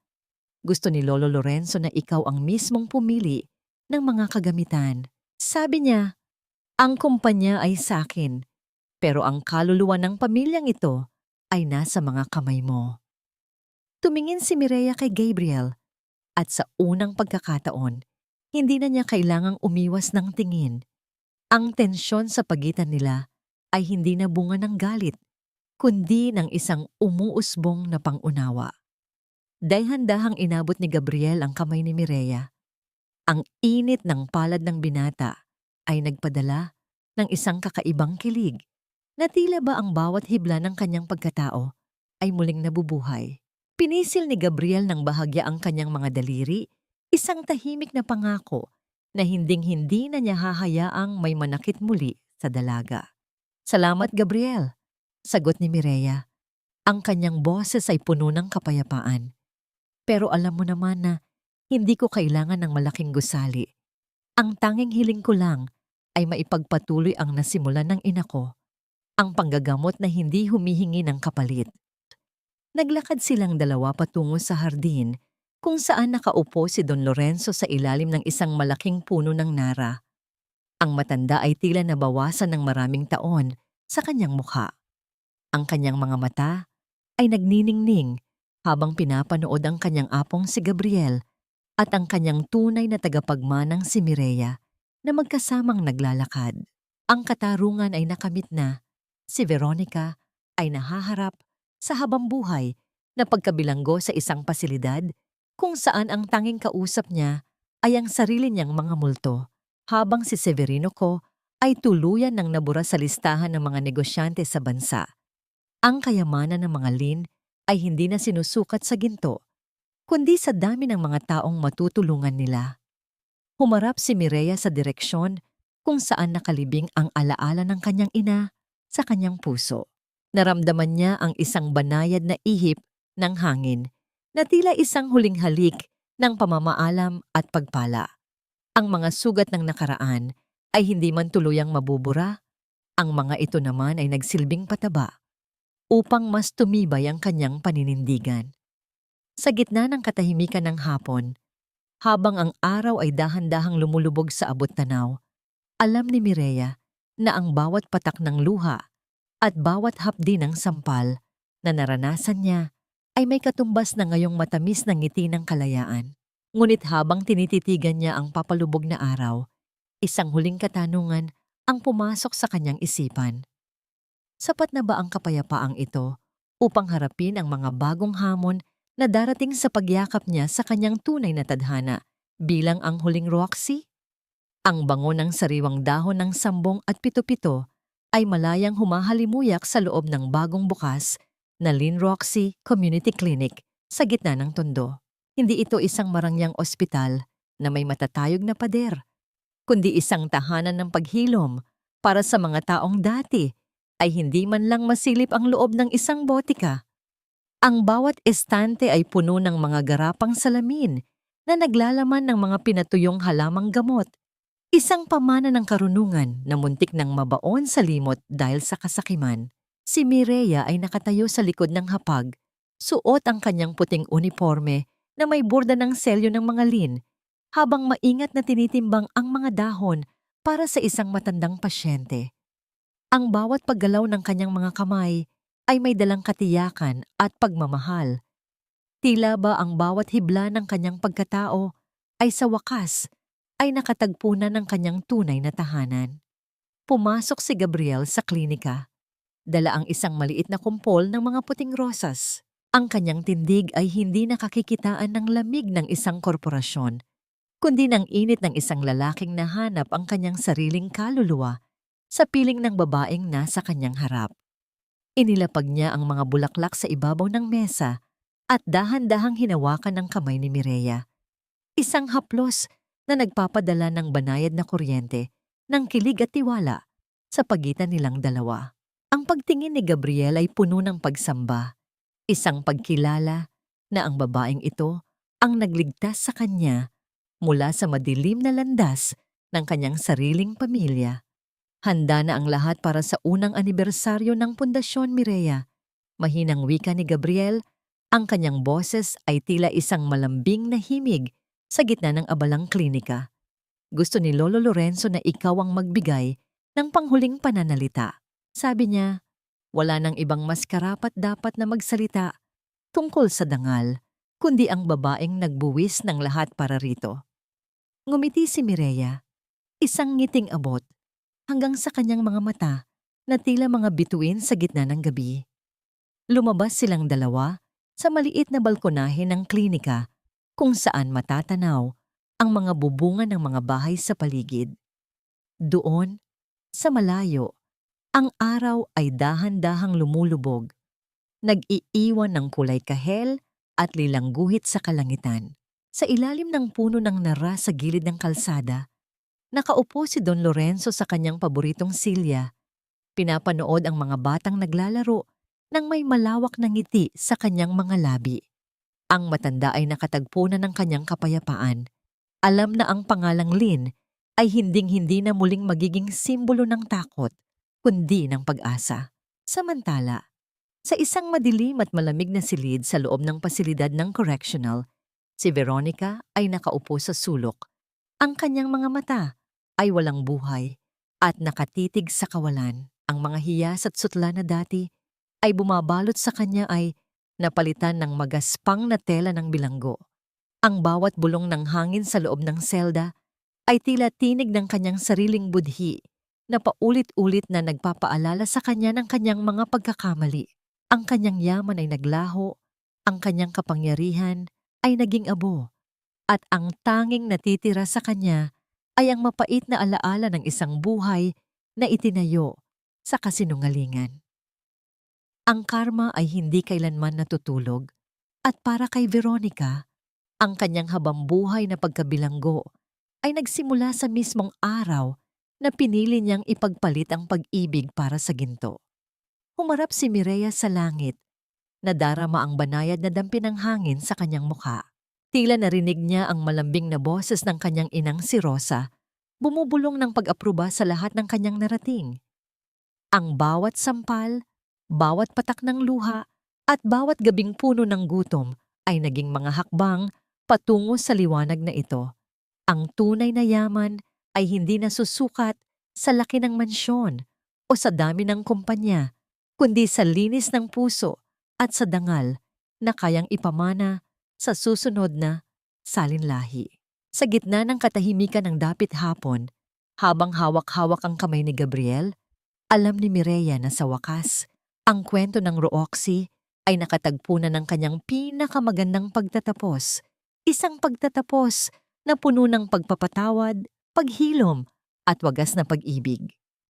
"Gusto ni Lolo Lorenzo na ikaw ang mismong pumili ng mga kagamitan. Sabi niya, ang kumpanya ay sa akin, pero ang kaluluwa ng pamilyang ito ay nasa mga kamay mo. Tumingin si Mireya kay Gabriel at sa unang pagkakataon, hindi na niya kailangang umiwas ng tingin. Ang tensyon sa pagitan nila ay hindi na bunga ng galit, kundi ng isang umuusbong na pangunawa. Dahan-dahang inabot ni Gabriel ang kamay ni Mireya. Ang init ng palad ng binata ay nagpadala ng isang kakaibang kilig na tila ba ang bawat hibla ng kanyang pagkatao ay muling nabubuhay. Pinisil ni Gabriel ng bahagya ang kanyang mga daliri, isang tahimik na pangako na hinding-hindi na niya hahayaang may manakit muli sa dalaga. Salamat, Gabriel, sagot ni Mireya. Ang kanyang boses ay puno ng kapayapaan. Pero alam mo naman na hindi ko kailangan ng malaking gusali. Ang tanging hiling ko lang ay maipagpatuloy ang nasimulan ng ina ko, ang panggagamot na hindi humihingi ng kapalit. Naglakad silang dalawa patungo sa hardin kung saan nakaupo si Don Lorenzo sa ilalim ng isang malaking puno ng nara. Ang matanda ay tila nabawasan ng maraming taon sa kanyang mukha. Ang kanyang mga mata ay nagniningning habang pinapanood ang kanyang apong si Gabriel at ang kanyang tunay na tagapagmanang si Mireya na magkasamang naglalakad. Ang katarungan ay nakamit na. Si Veronica ay nahaharap sa habambuhay na pagkabilanggo sa isang pasilidad kung saan ang tanging kausap niya ay ang sarili niyang mga multo, habang si Severino ko ay tuluyan ng nabura sa listahan ng mga negosyante sa bansa. Ang kayamanan ng mga lin ay hindi na sinusukat sa ginto, kundi sa dami ng mga taong matutulungan nila. Humarap si Mireya sa direksyon kung saan nakalibing ang alaala ng kanyang ina sa kanyang puso. Naramdaman niya ang isang banayad na ihip ng hangin na tila isang huling halik ng pamamaalam at pagpala. Ang mga sugat ng nakaraan ay hindi man tuluyang mabubura, ang mga ito naman ay nagsilbing pataba upang mas tumibay ang kanyang paninindigan. Sa gitna ng katahimikan ng hapon, habang ang araw ay dahan-dahang lumulubog sa abot-tanaw, alam ni Mireya na ang bawat patak ng luha at bawat hapdi ng sampal na naranasan niya ay may katumbas na ngayong matamis ng ngiti ng kalayaan. Ngunit habang tinititigan niya ang papalubog na araw, isang huling katanungan ang pumasok sa kanyang isipan. Sapat na ba ang kapayapaang ito upang harapin ang mga bagong hamon na darating sa pagyakap niya sa kanyang tunay na tadhana bilang ang huling Roxy? Ang bango ng sariwang dahon ng sambong at pito-pito ay malayang humahalimuyak sa loob ng bagong bukas na Lynn Roxy Community Clinic sa gitna ng tondo. Hindi ito isang marangyang ospital na may matatayog na pader, kundi isang tahanan ng paghilom para sa mga taong dati ay hindi man lang masilip ang loob ng isang botika. Ang bawat estante ay puno ng mga garapang salamin na naglalaman ng mga pinatuyong halamang gamot. Isang pamana ng karunungan na muntik ng mabaon sa limot dahil sa kasakiman. Si Mireya ay nakatayo sa likod ng hapag, suot ang kanyang puting uniforme na may borda ng selyo ng mga lin, habang maingat na tinitimbang ang mga dahon para sa isang matandang pasyente. Ang bawat paggalaw ng kanyang mga kamay ay may dalang katiyakan at pagmamahal. Tila ba ang bawat hibla ng kanyang pagkatao ay sa wakas ay nakatagpo na ng kanyang tunay na tahanan. Pumasok si Gabriel sa klinika. Dala ang isang maliit na kumpol ng mga puting rosas. Ang kanyang tindig ay hindi nakakikitaan ng lamig ng isang korporasyon, kundi ng init ng isang lalaking nahanap ang kanyang sariling kaluluwa sa piling ng babaeng nasa kanyang harap. Inilapag niya ang mga bulaklak sa ibabaw ng mesa at dahan-dahang hinawakan ng kamay ni Mireya. Isang haplos na nagpapadala ng banayad na kuryente ng kilig at tiwala sa pagitan nilang dalawa. Ang pagtingin ni Gabriel ay puno ng pagsamba, isang pagkilala na ang babaeng ito ang nagligtas sa kanya mula sa madilim na landas ng kanyang sariling pamilya. Handa na ang lahat para sa unang anibersaryo ng Pundasyon Mireya. Mahinang wika ni Gabriel, ang kanyang boses ay tila isang malambing na himig sa gitna ng abalang klinika. Gusto ni Lolo Lorenzo na ikaw ang magbigay ng panghuling pananalita. Sabi niya, wala nang ibang mas karapat-dapat na magsalita tungkol sa dangal, kundi ang babaeng nagbuwis ng lahat para rito. Ngumiti si Mireya, isang ngiting abot, hanggang sa kanyang mga mata na tila mga bituin sa gitna ng gabi. Lumabas silang dalawa sa maliit na balkonahe ng klinika kung saan matatanaw ang mga bubungan ng mga bahay sa paligid. Doon, sa malayo, ang araw ay dahan-dahang lumulubog, nag-iiwan ng kulay kahel at lilang guhit sa kalangitan. Sa ilalim ng puno ng nara sa gilid ng kalsada, nakaupo si Don Lorenzo sa kanyang paboritong silya. Pinapanood ang mga batang naglalaro nang may malawak na ngiti sa kanyang mga labi. Ang matanda ay nakatagpo na ng kanyang kapayapaan. Alam na ang pangalang Lynn ay hinding-hindi na muling magiging simbolo ng takot, kundi ng pag-asa. Samantala, sa isang madilim at malamig na silid sa loob ng pasilidad ng correctional, si Veronica ay nakaupo sa sulok. Ang kanyang mga mata ay walang buhay at nakatitig sa kawalan. Ang mga hiyas at sutla na dati ay bumabalot sa kanya ay napalitan ng magaspang na tela ng bilanggo. Ang bawat bulong ng hangin sa loob ng selda ay tila tinig ng kanyang sariling budhi na paulit-ulit na nagpapaalala sa kanya ng kanyang mga pagkakamali. Ang kanyang yaman ay naglaho, ang kanyang kapangyarihan ay naging abo, at ang tanging natitira sa kanya ay ang mapait na alaala ng isang buhay na itinayo sa kasinungalingan. Ang karma ay hindi kailanman natutulog, at para kay Veronica, ang kanyang habambuhay na pagkabilanggo ay nagsimula sa mismong araw na pinili niyang ipagpalit ang pag-ibig para sa ginto. Humarap si Mireya sa langit, nadarama ang banayad na dampi ng hangin sa kanyang mukha. Tila narinig niya ang malambing na boses ng kanyang inang si Rosa, bumubulong ng pag-apruba sa lahat ng kanyang narating. Ang bawat sampal, bawat patak ng luha, at bawat gabing puno ng gutom ay naging mga hakbang patungo sa liwanag na ito. Ang tunay na yaman ay hindi nasusukat sa laki ng mansyon o sa dami ng kumpanya, kundi sa linis ng puso at sa dangal na kayang ipamana sa susunod na salinlahi. Sa gitna ng katahimikan ng dapit hapon, habang hawak-hawak ang kamay ni Gabriel, alam ni Mireya na sa wakas, ang kwento ng Rooxy ay nakatagpo na ng kanyang pinakamagandang pagtatapos. Isang pagtatapos na puno ng pagpapatawad, paghilom, at wagas na pag-ibig.